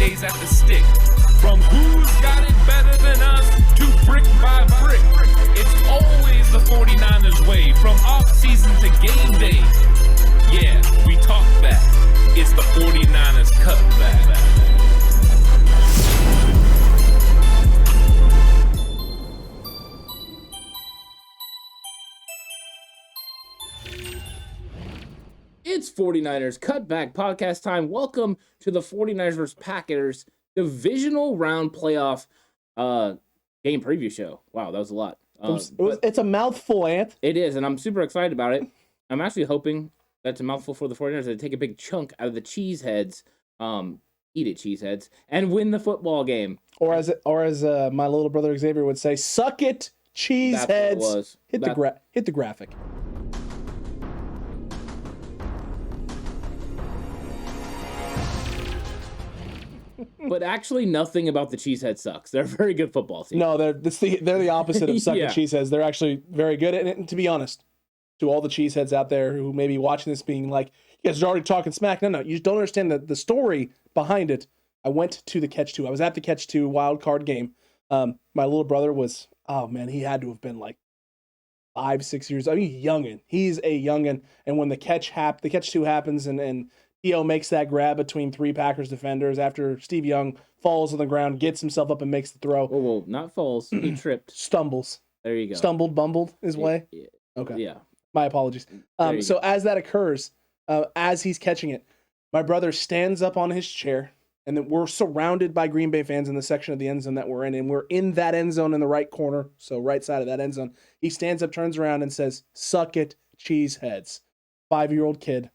days at the stick. From who's got it better than us to brick by brick. It's always the 49ers way, from off-season to game day. Yeah, we talk back. It's the 49ers Cutback. It's 49ers Cutback Podcast time. Welcome to the 49ers vs. Packers Divisional Round Playoff game preview show. Wow, that was a lot. It's a mouthful, Ant. It is, and I'm super excited about it. I'm actually hoping that's a mouthful for the 49ers. They take a big chunk out of the cheeseheads, eat it, cheeseheads, and win the football game. Or as my little brother Xavier would say, suck it, cheeseheads. Hit the graphic. But actually, nothing about the cheesehead sucks. They're a very good football team. No, they're the opposite of sucking cheeseheads. They're actually very good. And to be honest, to all the cheeseheads out there who may be watching this being like, you guys are already talking smack. No, you don't understand the story behind it. I went to the Catch 2. I was at the Catch 2 wild card game. My little brother was, oh man, he had to have been like 5-6 years. I mean, youngin. He's a youngin. And when the Catch 2 happens and Theo makes that grab between three Packers defenders after Steve Young falls on the ground, gets himself up and makes the throw. Whoa, not falls. He tripped. Stumbles. There you go. Stumbled, bumbled his way. Yeah. Okay. Yeah. My apologies. So as that occurs, as he's catching it, my brother stands up on his chair, and then we're surrounded by Green Bay fans in the section of the end zone that we're in, and we're in that end zone in the right corner, so right side of that end zone. He stands up, turns around, and says, "Suck it, cheeseheads." 5-year-old kid.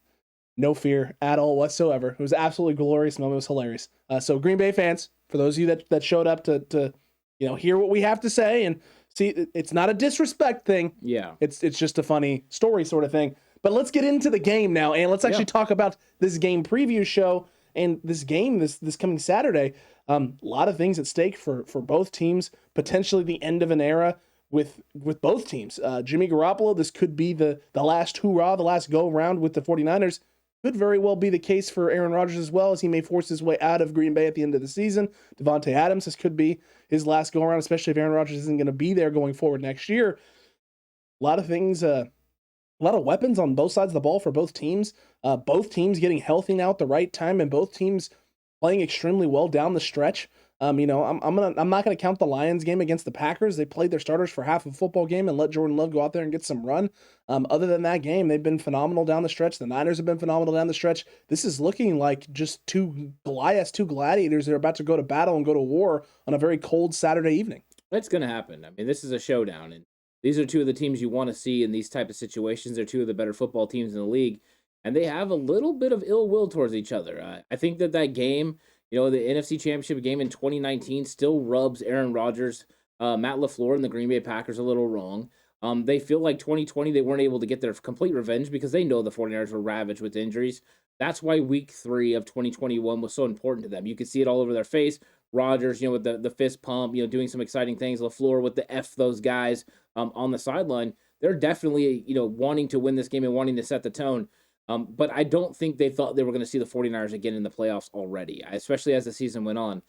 No fear at all whatsoever. It was an absolutely glorious moment. It was hilarious. So Green Bay fans, for those of you that showed up to hear what we have to say and see, it's not a disrespect thing. Yeah. It's just a funny story sort of thing. But let's get into the game now, and let's actually talk about this game preview show and this game this coming Saturday. A lot of things at stake for both teams. Potentially the end of an era with both teams. Jimmy Garoppolo, this could be the last hoorah, the last go around with the 49ers. Could very well be the case for Aaron Rodgers as well, as he may force his way out of Green Bay at the end of the season. Davante Adams, this could be his last go-around, especially if Aaron Rodgers isn't going to be there going forward next year. A lot of things, a lot of weapons on both sides of the ball for both teams. Both teams getting healthy now at the right time, and both teams playing extremely well down the stretch. I'm not going to count the Lions game against the Packers. They played their starters for half of a football game and let Jordan Love go out there and get some run. Other than that game, they've been phenomenal down the stretch. The Niners have been phenomenal down the stretch. This is looking like just two gladiators that are about to go to battle and go to war on a very cold Saturday evening. It's going to happen. I mean, this is a showdown, and these are two of the teams you want to see in these type of situations. They're two of the better football teams in the league, and they have a little bit of ill will towards each other. I think that game, the NFC Championship game in 2019 still rubs Aaron Rodgers, Matt LaFleur, and the Green Bay Packers a little wrong. They feel like 2020 they weren't able to get their complete revenge because they know the 49ers were ravaged with injuries. That's why week 3 of 2021 was so important to them. You could see it all over their face. Rodgers, with the fist pump, doing some exciting things. LaFleur with the F those guys on the sideline. They're definitely, wanting to win this game and wanting to set the tone. But I don't think they thought they were going to see the 49ers again in the playoffs already, especially as the season went on.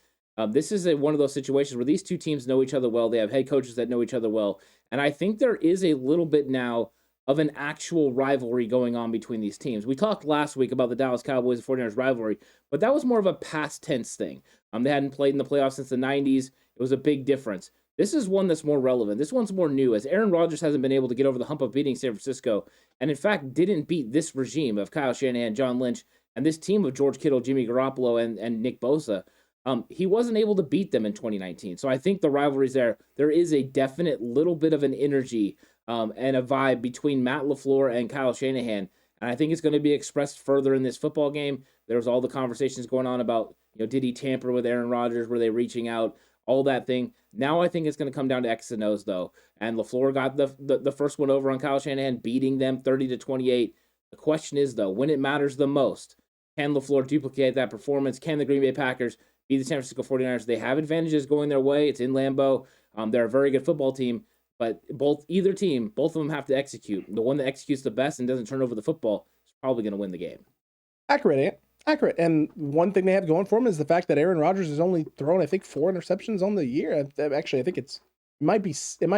This is one of those situations where these two teams know each other well. They have head coaches that know each other well. And I think there is a little bit now of an actual rivalry going on between these teams. We talked last week about the Dallas Cowboys and 49ers rivalry, but that was more of a past tense thing. They hadn't played in the playoffs since the 90s. It was a big difference. This is one that's more relevant. This one's more new, as Aaron Rodgers hasn't been able to get over the hump of beating San Francisco, and in fact didn't beat this regime of Kyle Shanahan, John Lynch, and this team of George Kittle, Jimmy Garoppolo, and Nick Bosa. He wasn't able to beat them in 2019. So I think the rivalry's there. There is a definite little bit of an energy and a vibe between Matt LaFleur and Kyle Shanahan, and I think it's going to be expressed further in this football game. There's all the conversations going on about, did he tamper with Aaron Rodgers? Were they reaching out? All that thing. Now I think it's going to come down to X's and O's, though. And LaFleur got the first one over on Kyle Shanahan, beating them 30-28. The question is, though, when it matters the most, can LaFleur duplicate that performance? Can the Green Bay Packers beat the San Francisco 49ers? They have advantages going their way. It's in Lambeau. They're a very good football team. But either team, both of them have to execute. The one that executes the best and doesn't turn over the football is probably going to win the game. Accurate, Ant. Accurate. And one thing they have going for him is the fact that Aaron Rodgers has only thrown, I think, 4 interceptions on the year. Actually, I think it might be 7.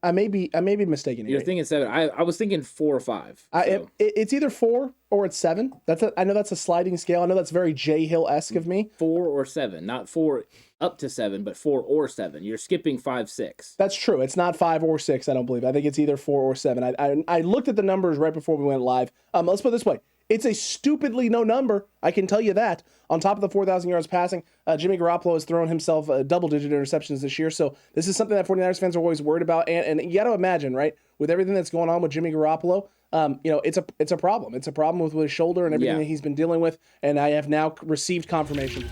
I may be mistaken here. You're thinking 7. I was thinking 4 or 5. So. It's either 4 or it's 7. I know that's a sliding scale. I know that's very J Hill-esque of me. 4 or 7, not 4 up to 7, but 4 or 7. You're skipping 5, 6. That's true. It's not 5 or 6. I don't believe. I think it's either 4 or 7. I looked at the numbers right before we went live. Let's put it this way. It's a stupidly no number. I can tell you that. On top of the 4,000 yards passing, Jimmy Garoppolo has thrown himself double-digit interceptions this year. So this is something that 49ers fans are always worried about. And you got to imagine, right, with everything that's going on with Jimmy Garoppolo, it's a problem. It's a problem with his shoulder and everything that he's been dealing with. And I have now received confirmation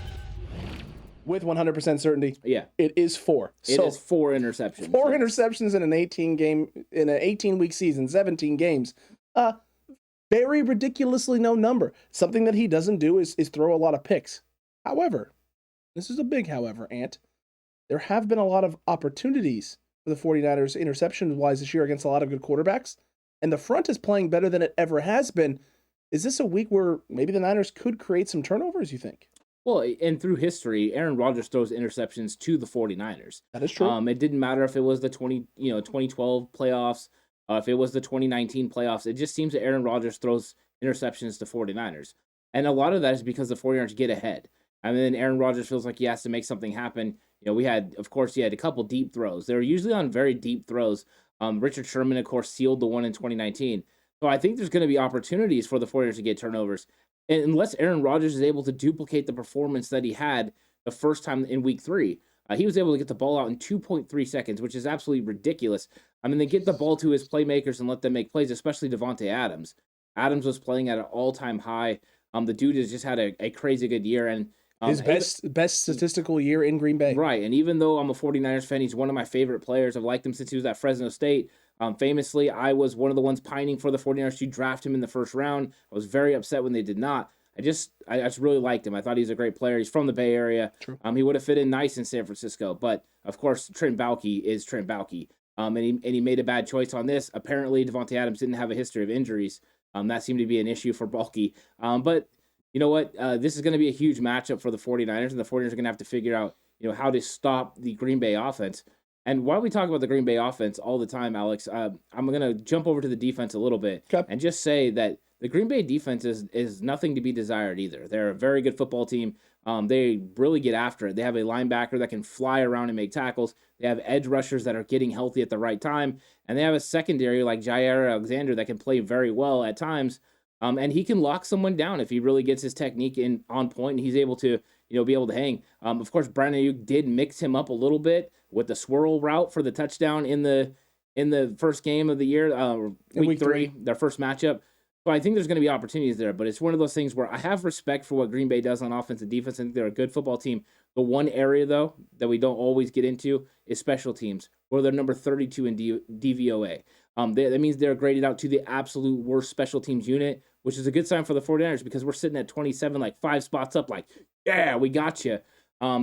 with 100% certainty. Yeah, it is 4. It is 4 interceptions. 4 interceptions in an 18-week season, 17 games. Very ridiculously no number. Something that he doesn't do is throw a lot of picks. However, this is a big however, Ant. There have been a lot of opportunities for the 49ers interception-wise this year against a lot of good quarterbacks, and the front is playing better than it ever has been. Is this a week where maybe the Niners could create some turnovers, you think? Well, and through history, Aaron Rodgers throws interceptions to the 49ers. That is true. It didn't matter if it was the 2012 playoffs, if it was the 2019 playoffs. It just seems that Aaron Rodgers throws interceptions to 49ers. And a lot of that is because the 49ers get ahead. And then Aaron Rodgers feels like he has to make something happen. He had a couple deep throws. They were usually on very deep throws. Richard Sherman, of course, sealed the one in 2019. So I think there's going to be opportunities for the 49ers to get turnovers. And unless Aaron Rodgers is able to duplicate the performance that he had the first time in week 3, he was able to get the ball out in 2.3 seconds, which is absolutely ridiculous. They get the ball to his playmakers and let them make plays, especially Davante Adams. Adams was playing at an all-time high. The dude has just had a crazy good year. And his best statistical year in Green Bay. Right, and even though I'm a 49ers fan, he's one of my favorite players. I've liked him since he was at Fresno State. Famously, I was one of the ones pining for the 49ers to draft him in the first round. I was very upset when they did not. I just really liked him. I thought he was a great player. He's from the Bay Area. True. He would have fit in nice in San Francisco. But, of course, Trent Balkey is Trent Balkey. And he made a bad choice on this. Apparently, Davante Adams didn't have a history of injuries. That seemed to be an issue for Balkey. But you know what? This is going to be a huge matchup for the 49ers, and the 49ers are going to have to figure out how to stop the Green Bay offense. And while we talk about the Green Bay offense all the time, Alex, I'm going to jump over to the defense a little bit and just say that the Green Bay defense is nothing to be desired either. They're a very good football team. They really get after it. They have a linebacker that can fly around and make tackles. They have edge rushers that are getting healthy at the right time. And they have a secondary like Jair Alexander that can play very well at times. And he can lock someone down if he really gets his technique on point and he's able to, be able to hang. Of course, Brandon Ayuk did mix him up a little bit with the swirl route for the touchdown in the first game of the year, week 3, their first matchup. So I think there's going to be opportunities there, but it's one of those things where I have respect for what Green Bay does on offense and defense. I think they're a good football team. The one area, though, that we don't always get into is special teams, where they're number 32 in DVOA. That means they're graded out to the absolute worst special teams unit, which is a good sign for the 49ers because we're sitting at 27, like 5 spots up, like, yeah, we got you.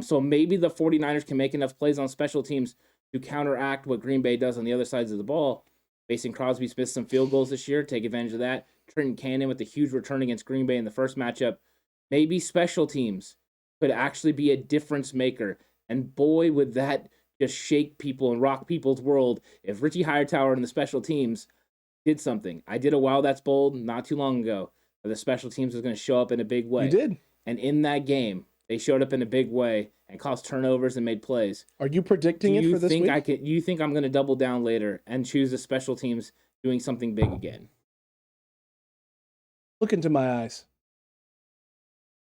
So maybe the 49ers can make enough plays on special teams to counteract what Green Bay does on the other sides of the ball. Mason Crosby Smith some field goals this year, take advantage of that. Trenton Cannon with a huge return against Green Bay in the first matchup. Maybe special teams could actually be a difference maker. And boy, would that just shake people and rock people's world if Richie Hightower and the special teams did something. I did a Wow That's Bold not too long ago. The special teams was going to show up in a big way. You did. And in that game, they showed up in a big way and caused turnovers and made plays. Are you predicting it for this week? You think I'm going to double down later and choose the special teams doing something big again? Look into my eyes.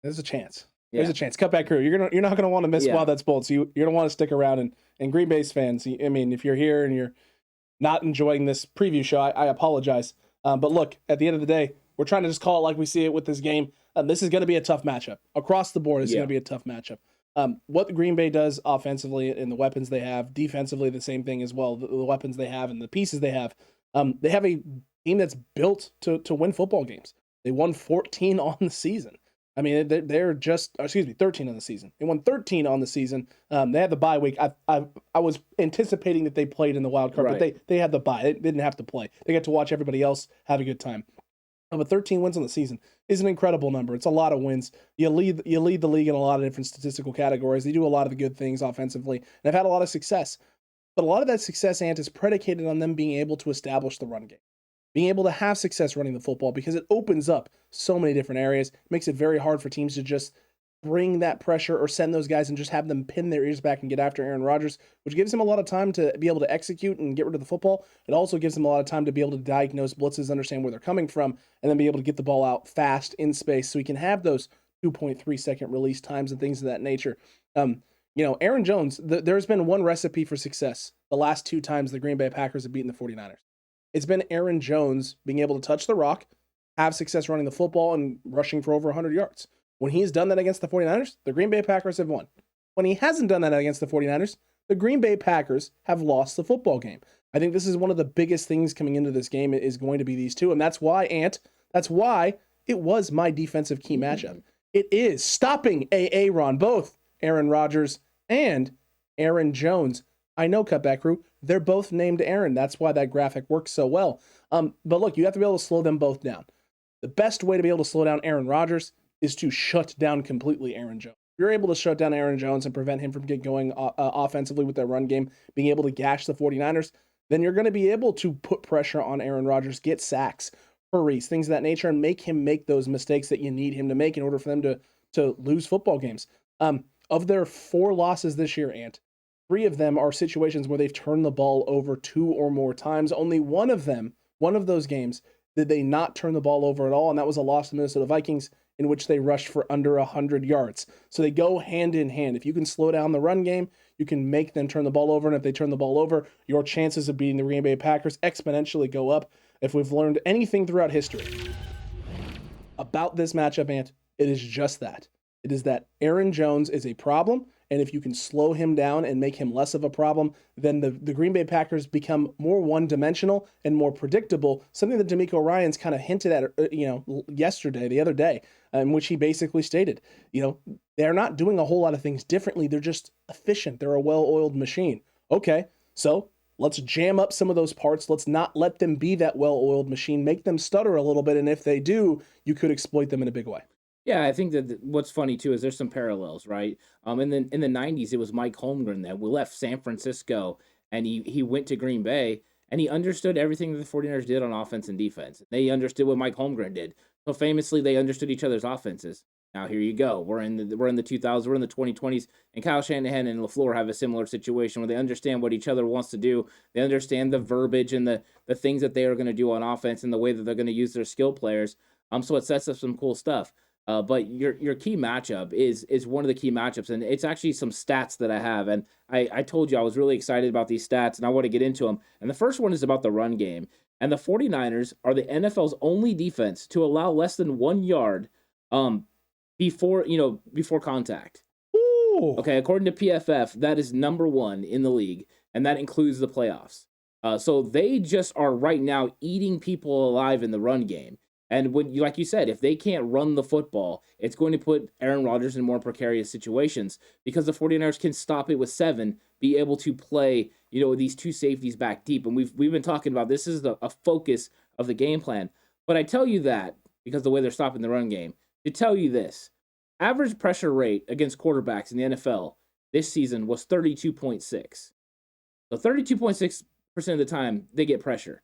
There's a chance. Yeah. There's a chance. Cutback crew, you're not gonna want to miss Wow That's Bold. So you're gonna want to stick around. And Green Bay's fans, I mean, if you're here and you're not enjoying this preview show, I apologize. But look, at the end of the day, we're trying to just call it like we see it with this game. This is going to be a tough matchup across the board. It's going to be a tough matchup. What the Green Bay does offensively and the weapons they have, defensively the same thing as well. The weapons they have and the pieces they have a team that's built to win football games. They won 14 on the season. I mean, they're 13 on the season. They won 13 on the season. They had the bye week. I was anticipating that they played in the wild card, but they had the bye. They didn't have to play. They got to watch everybody else have a good time. But 13 wins on the season is an incredible number. It's a lot of wins. You lead the league in a lot of different statistical categories. They do a lot of the good things offensively, and have had a lot of success. But a lot of that success, Ant, is predicated on them being able to establish the run game, being able to have success running the football, because it opens up so many different areas. It makes it very hard for teams to just bring that pressure or send those guys and just have them pin their ears back and get after Aaron Rodgers, which gives him a lot of time to be able to execute and get rid of the football. It also gives him a lot of time to be able to diagnose blitzes, understand where they're coming from, and then be able to get the ball out fast in space so he can have those 2.3 second release times and things of that nature. Aaron Jones, there's been one recipe for success the last 2 times the Green Bay Packers have beaten the 49ers. It's been Aaron Jones being able to touch the rock, have success running the football, and rushing for over 100 yards. When he's done that against the 49ers, the Green Bay Packers have won. When he hasn't done that against the 49ers, the Green Bay Packers have lost the football game. I think this is one of the biggest things coming into this game is going to be these two. And that's why, it was my defensive key matchup. It is stopping Aaron, both Aaron Rodgers and Aaron Jones. I know, Cutback Crew, they're both named Aaron. That's why that graphic works so well. But look, you have to be able to slow them both down. The best way to be able to slow down Aaron Rodgers is to shut down completely Aaron Jones. If you're able to shut down Aaron Jones and prevent him from getting going offensively with their run game, being able to gash the 49ers, then you're going to be able to put pressure on Aaron Rodgers, get sacks, hurries, things of that nature, and make him make those mistakes that you need him to make in order for them to lose football games. Of their 4 losses this year, Ant, 3 of them are situations where they've turned the ball over 2 or more times. Only one of those games, did they not turn the ball over at all, and that was a loss to the Minnesota Vikings, in which they rushed for under 100 yards. So they go hand in hand. If you can slow down the run game, you can make them turn the ball over, and if they turn the ball over, your chances of beating the Green Bay Packers exponentially go up. If we've learned anything throughout history about this matchup, Ant, it is just that. It is that Aaron Jones is a problem, and if you can slow him down and make him less of a problem, then the Green Bay Packers become more one-dimensional and more predictable, something that DeMeco Ryans kind of hinted at the other day, in which he basically stated, they're not doing a whole lot of things differently. They're just efficient. They're a well-oiled machine. Okay, so let's jam up some of those parts. Let's not let them be that well-oiled machine. Make them stutter a little bit, and if they do, you could exploit them in a big way. Yeah, I think that what's funny too is there's some parallels, right? In the 90s, it was Mike Holmgren that left San Francisco and he went to Green Bay and he understood everything that the 49ers did on offense and defense. They understood what Mike Holmgren did. So famously, they understood each other's offenses. Now here you go. We're in the 2000s, we're in the 2020s, and Kyle Shanahan and LaFleur have a similar situation where they understand what each other wants to do. They understand the verbiage and the things that they are going to do on offense and the way that they're going to use their skill players. So it sets up some cool stuff. But your key matchup is one of the key matchups, and it's actually some stats that I have. And I told you I was really excited about these stats, and I want to get into them. And the first one is about the run game. And the 49ers are the NFL's only defense to allow less than 1 yard before contact. Ooh. Okay, according to PFF, that is number 1 in the league, and that includes the playoffs. So they just are right now eating people alive in the run game. And like you said, if they can't run the football, it's going to put Aaron Rodgers in more precarious situations because the 49ers can stop it with 7, be able to play, these 2 safeties back deep. And we've been talking about this is a focus of the game plan. But I tell you that because the way they're stopping the run game, to tell you this, average pressure rate against quarterbacks in the NFL this season was 32.6. So 32.6% of the time they get pressure.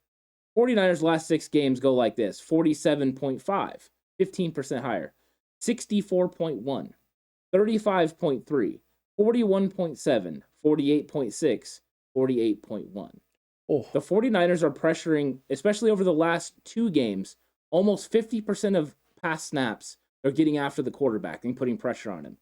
49ers last 6 games go like this: 47.5, 15% higher, 64.1, 35.3, 41.7, 48.6, 48.1. Oh. The 49ers are pressuring, especially over the last 2 games, almost 50% of pass snaps are getting after the quarterback and putting pressure on him.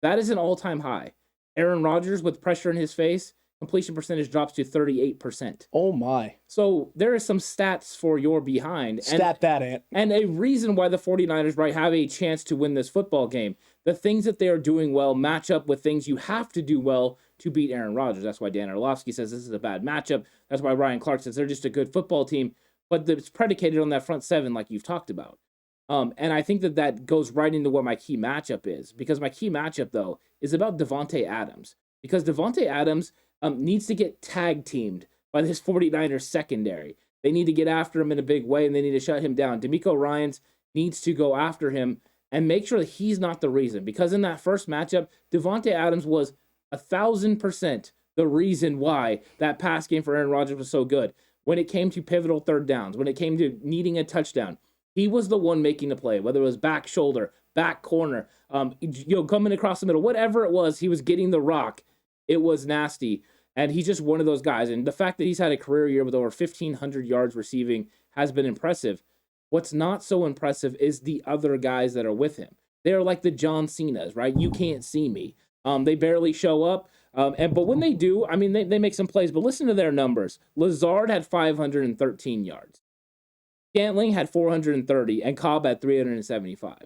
That is an all-time high. Aaron Rodgers, with pressure in his face, completion percentage drops to 38%. Oh my. So there are some stats for your behind. Ant. And a reason why the 49ers have a chance to win this football game. The things that they are doing well match up with things you have to do well to beat Aaron Rodgers. That's why Dan Orlovsky says this is a bad matchup. That's why Ryan Clark says they're just a good football team. But it's predicated on that front 7 like you've talked about. And I think that goes right into what my key matchup is. Because my key matchup, though, is about Davante Adams. Because Davante Adams needs to get tag teamed by this 49ers secondary. They need to get after him in a big way, and they need to shut him down. DeMeco Ryans needs to go after him and make sure that he's not the reason. Because in that first matchup, Davante Adams was 1,000% the reason why that pass game for Aaron Rodgers was so good. When it came to pivotal third downs, when it came to needing a touchdown, he was the one making the play, whether it was back shoulder, back corner, coming across the middle, whatever it was, he was getting the rock. It was nasty. And he's just one of those guys. And the fact that he's had a career year with over 1,500 yards receiving has been impressive. What's not so impressive is the other guys that are with him. They're like the John Cenas, right? You can't see me. They barely show up. But when they do, I mean, they make some plays. But listen to their numbers. Lazard had 513 yards. Scantling had 430, and Cobb had 375.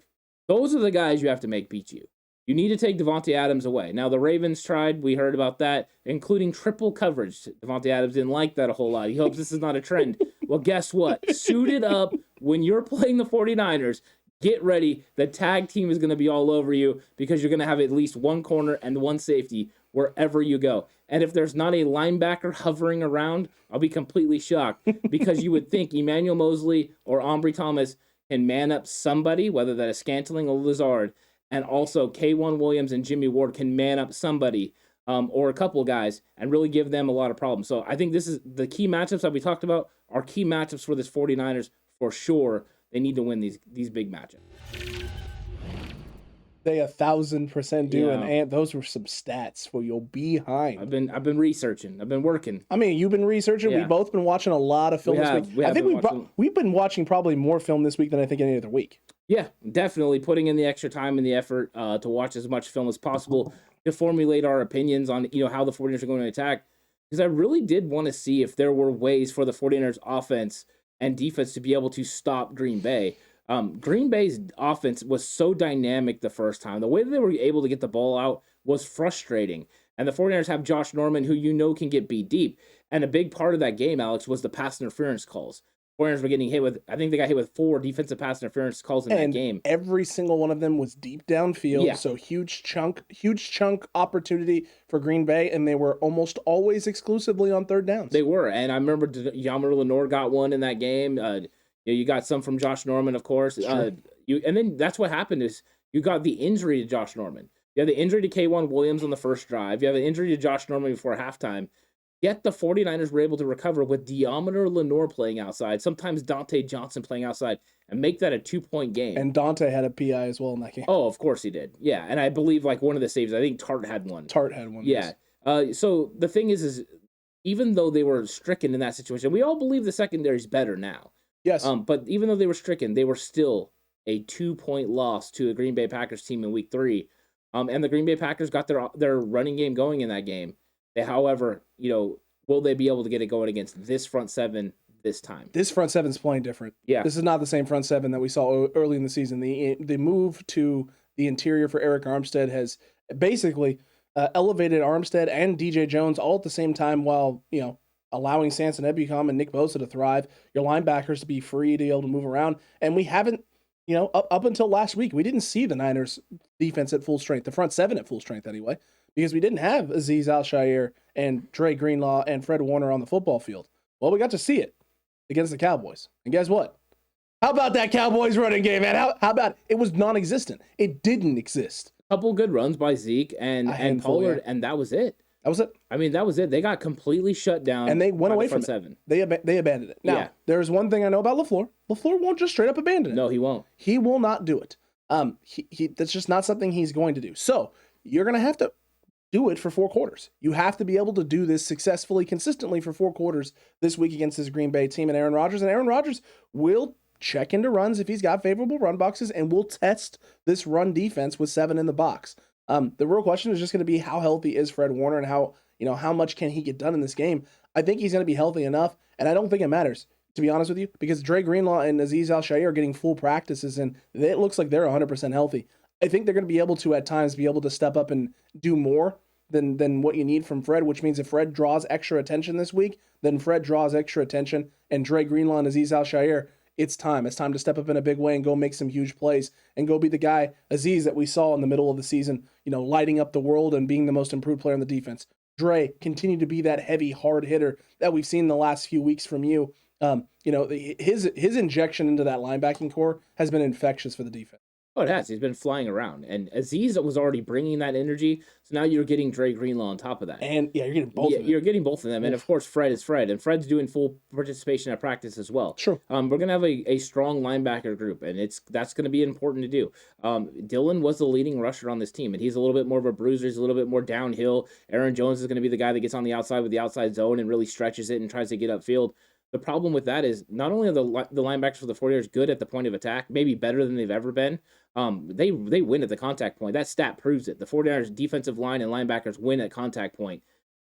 Those are the guys you have to make beat you. You need to take Davante Adams away. Now, the Ravens tried. We heard about that, including triple coverage. Davante Adams didn't like that a whole lot. He hopes this is not a trend. Well, guess what? Suited up when you're playing the 49ers. Get ready. The tag team is going to be all over you because you're going to have at least one corner and one safety wherever you go. And if there's not a linebacker hovering around, I'll be completely shocked because you would think Emmanuel Mosley or Ambry Thomas can man up somebody, whether that is Scantling or Lazard, and also K1 Williams and Jimmy Ward can man up somebody or a couple of guys and really give them a lot of problems. So I think this is the key matchups that we talked about are key matchups for this 49ers for sure. They need to win these big matchups. They 1,000% do, Yeah. and those were some stats for your behind. I've been researching. I've been working. I mean, you've been researching. Yeah. We've both been watching a lot of film We this have. week. We I have think been watching. we've been watching probably more film this week than I think any other week. Yeah, definitely putting in the extra time and the effort to watch as much film as possible to formulate our opinions on how the 49ers are going to attack. Because I really did want to see if there were ways for the 49ers offense and defense to be able to stop Green Bay. Green Bay's offense was so dynamic the first time. The way that they were able to get the ball out was frustrating. And the 49ers have Josh Norman, who can get beat deep. And a big part of that game, Alex, was the pass interference calls. 49ers were getting hit with, I think they got hit with 4 defensive pass interference calls in that game. Every single one of them was deep downfield. Yeah. So huge chunk opportunity for Green Bay, and they were almost always exclusively on third downs. They were. And I remember Yammer Lenore got one in that game. You got some from Josh Norman, of course. Sure. And then that's what happened is you got the injury to Josh Norman. You had the injury to K1 Williams on the first drive. You have an injury to Josh Norman before halftime. Yet the 49ers were able to recover with Diameter Lenore playing outside, sometimes Dante Johnson playing outside, and make that a 2-point game. And Dante had a PI as well in that game. Oh, of course he did. Yeah, and I believe one of the saves, I think Tart had one. Tart had one. Yeah. So the thing is even though they were stricken in that situation, we all believe the secondary's better now. Yes. But even though they were stricken, they were still a 2-point loss to the Green Bay Packers team in Week 3. And the Green Bay Packers got their running game going in that game. However, will they be able to get it going against this front seven this time? This front seven's playing different. Yeah. This is not the same front seven that we saw early in the season. The move to the interior for Eric Armstead has basically elevated Armstead and DJ Jones all at the same time while, allowing Samson Ebukam and Nick Bosa to thrive, your linebackers to be free to be able to move around. And we haven't, up until last week, we didn't see the Niners defense at full strength, the front seven at full strength anyway, because we didn't have Azeez Al-Shaair and Dre Greenlaw and Fred Warner on the football field. Well, we got to see it against the Cowboys. And guess what? How about that Cowboys running game, man? How about it was non-existent? It didn't exist. A couple good runs by Zeke and Pollard, and that was it. That was it. I mean, that was it. They got completely shut down. And they went away the from front it. seven. They abandoned it. Now, Yeah. there's one thing I know about LaFleur. LaFleur won't just straight up abandon it. No, he won't. He will not do it. That's just not something he's going to do. So you're going to have to do it for 4 quarters. You have to be able to do this successfully, consistently for 4 quarters this week against this Green Bay team and Aaron Rodgers. And Aaron Rodgers will check into runs if he's got favorable run boxes, and will test this run defense with 7 in the box. The real question is just going to be how healthy is Fred Warner and how much can he get done in this game. I think he's going to be healthy enough, and I don't think it matters, to be honest with you, because Dre Greenlaw and Azeez Al-Shaair are getting full practices, and it looks like they're 100% healthy. I think they're going to be able to, at times, be able to step up and do more than what you need from Fred, which means if Fred draws extra attention this week, then Fred draws extra attention, and Dre Greenlaw and Azeez Al-Shaair, it's time. It's time to step up in a big way and go make some huge plays and go be the guy, Azeez, that we saw in the middle of the season, lighting up the world and being the most improved player on the defense. Dre, continue to be that heavy, hard hitter that we've seen the last few weeks from you. His injection into that linebacking core has been infectious for the defense. Oh, it has. He's been flying around. And Aziz was already bringing that energy. So now you're getting Dre Greenlaw on top of that. And you're getting both of them. You're getting both of them. Oof. And of course, Fred is Fred. And Fred's doing full participation at practice as well. True. We're going to have a strong linebacker group. And that's going to be important to do. Dylan was the leading rusher on this team. And he's a little bit more of a bruiser. He's a little bit more downhill. Aaron Jones is going to be the guy that gets on the outside with the outside zone and really stretches it and tries to get upfield. The problem with that is not only are the linebackers for the 49ers good at the point of attack, maybe better than they've ever been, they win at the contact point. That stat proves it. The 49ers defensive line and linebackers win at contact point.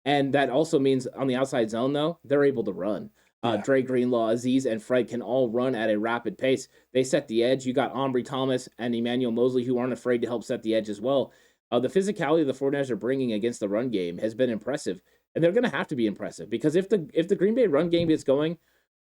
And that also means on the outside zone, though, they're able to run. Dre Greenlaw, Aziz, and Fred can all run at a rapid pace. They set the edge. You got Omri Thomas and Emmanuel Mosley who aren't afraid to help set the edge as well. The physicality the 49ers are bringing against the run game has been impressive. And they're going to have to be impressive because if the Green Bay run game gets going,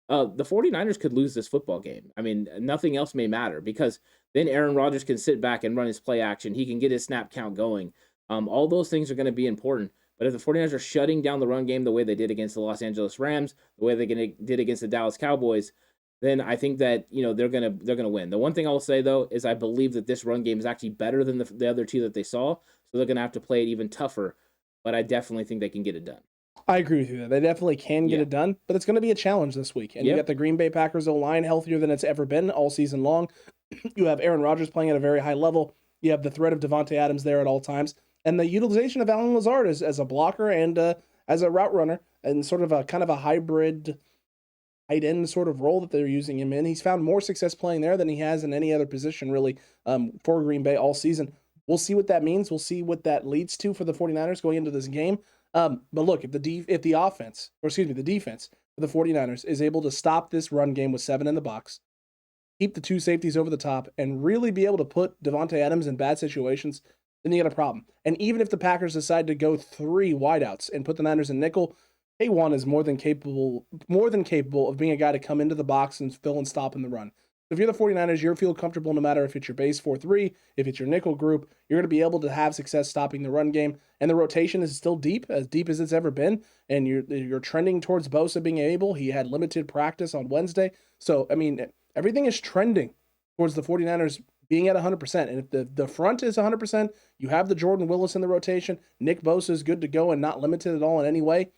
the 49ers could lose this football game. I mean, nothing else may matter because then Aaron Rodgers can sit back and run his play action. He can get his snap count going. All those things are going to be important. But if the 49ers are shutting down the run game the way they did against the Los Angeles Rams, the way they did against the Dallas Cowboys, then I think that they're gonna win. The one thing I will say though is I believe that this run game is actually better than the other two that they saw, so they're gonna have to play it even tougher. But I definitely think they can get it done. I agree with you. They definitely can get it done, but it's going to be a challenge this week. And you got the Green Bay Packers O-line healthier than it's ever been all season long. You have Aaron Rodgers playing at a very high level. You have the threat of Davante Adams there at all times. And the utilization of Allen Lazard as a blocker and as a route runner and sort of a kind of a hybrid tight end sort of role that they're using him in. He's found more success playing there than he has in any other position really for Green Bay all season. We'll see what that means. We'll see what that leads to for the 49ers going into this game. But look, if the defense for the 49ers is able to stop this run game with 7 in the box, keep the 2 safeties over the top, and really be able to put Davante Adams in bad situations, then you got a problem. And even if the Packers decide to go 3 wideouts and put the Niners in nickel, A1 is more than capable of being a guy to come into the box and fill and stop in the run. If you're the 49ers, you feel comfortable no matter if it's your base 4-3, if it's your nickel group, you're going to be able to have success stopping the run game. And the rotation is still deep as it's ever been. And you're trending towards Bosa being able. He had limited practice on Wednesday. So, I mean, everything is trending towards the 49ers being at 100%. And if the front is 100%, you have the Jordan Willis in the rotation. Nick Bosa is good to go and not limited at all in any way.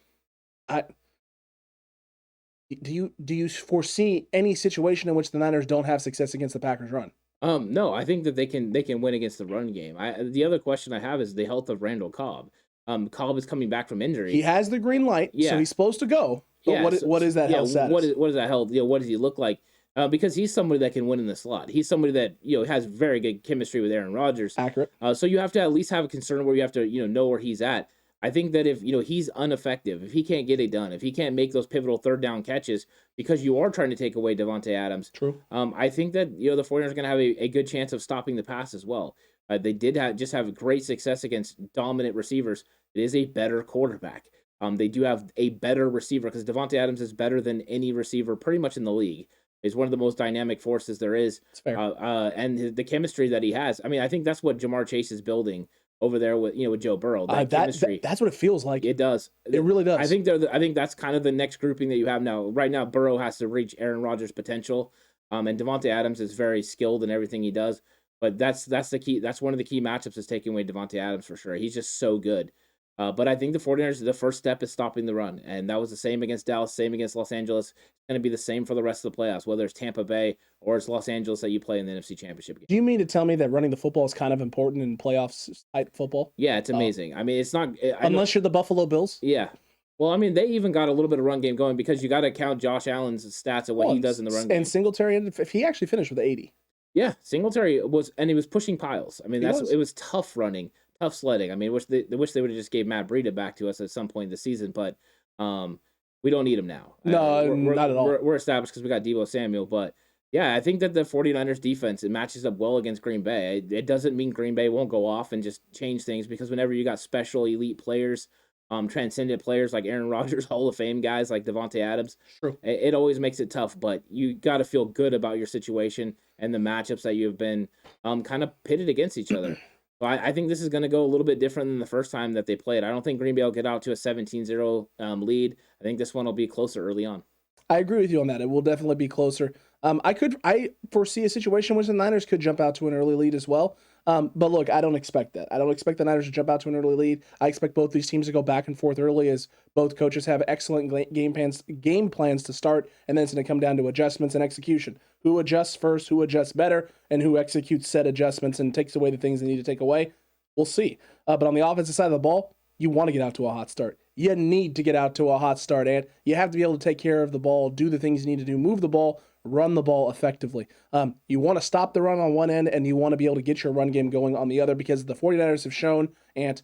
Do you foresee any situation in which the Niners don't have success against the Packers run? No, I think that they can win against the run game. The other question I have is the health of Randall Cobb. Cobb is coming back from injury. He has the green light, so he's supposed to go. But what is that health status? What is that health? What does he look like? Because he's somebody that can win in the slot. He's somebody that has very good chemistry with Aaron Rodgers. Accurate. So you have to at least have a concern where you have to know where he's at. I think that if he's ineffective, if he can't get it done, if he can't make those pivotal 3rd down catches because you are trying to take away Davante Adams, true. I think that the 49ers are going to have a good chance of stopping the pass as well. They did have great success against dominant receivers. It is a better quarterback. They do have a better receiver because Davante Adams is better than any receiver pretty much in the league. He's one of the most dynamic forces there is. It's fair. And the chemistry that he has. I mean, I think that's what Jamar Chase is building over there with Joe Burrow. That's what it feels like. It does. It really does. I think that's kind of the next grouping that you have now. Right now, Burrow has to reach Aaron Rodgers' potential, and Davante Adams is very skilled in everything he does. But that's the key. That's one of the key matchups is taking away Davante Adams for sure. He's just so good. But I think the 49ers, the first step is stopping the run. And that was the same against Dallas, same against Los Angeles. It's going to be the same for the rest of the playoffs, whether it's Tampa Bay or it's Los Angeles that you play in the NFC Championship game. Do you mean to tell me that running the football is kind of important in playoffs type football? Yeah, it's amazing. I mean, it's not... Unless you're the Buffalo Bills? Yeah. Well, I mean, they even got a little bit of run game going because you got to count Josh Allen's stats of what he does in the run game. And Singletary, if he actually finished with 80. Yeah, Singletary was pushing piles. I mean, it was tough running. Tough sledding. I mean, wish they would have just gave Matt Breida back to us at some point in the season, but we don't need him now. No, not at all. We're established because we got Deebo Samuel, but yeah, I think that the 49ers defense, it matches up well against Green Bay. It doesn't mean Green Bay won't go off and just change things because whenever you got special elite players, transcendent players like Aaron Rodgers, Hall of Fame guys like Davante Adams, true. It always makes it tough, but you got to feel good about your situation and the matchups that you've been kind of pitted against each other. So I think this is going to go a little bit different than the first time that they played. I don't think Green Bay will get out to a 17-0 lead. I think this one will be closer early on. I agree with you on that. It will definitely be closer. I foresee a situation where the Niners could jump out to an early lead as well. But look, I don't expect that. I don't expect the Niners to jump out to an early lead. I expect both these teams to go back and forth early, as both coaches have excellent game plans to start, and then it's going to come down to adjustments and execution. Who adjusts first, who adjusts better, and who executes said adjustments and takes away the things they need to take away. We'll see. But on the offensive side of the ball, you want to get out to a hot start. You need to get out to a hot start, and you have to be able to take care of the ball, do the things you need to do, move the ball, run the ball effectively. You want to stop the run on one end, and you want to be able to get your run game going on the other, because the 49ers have shown, and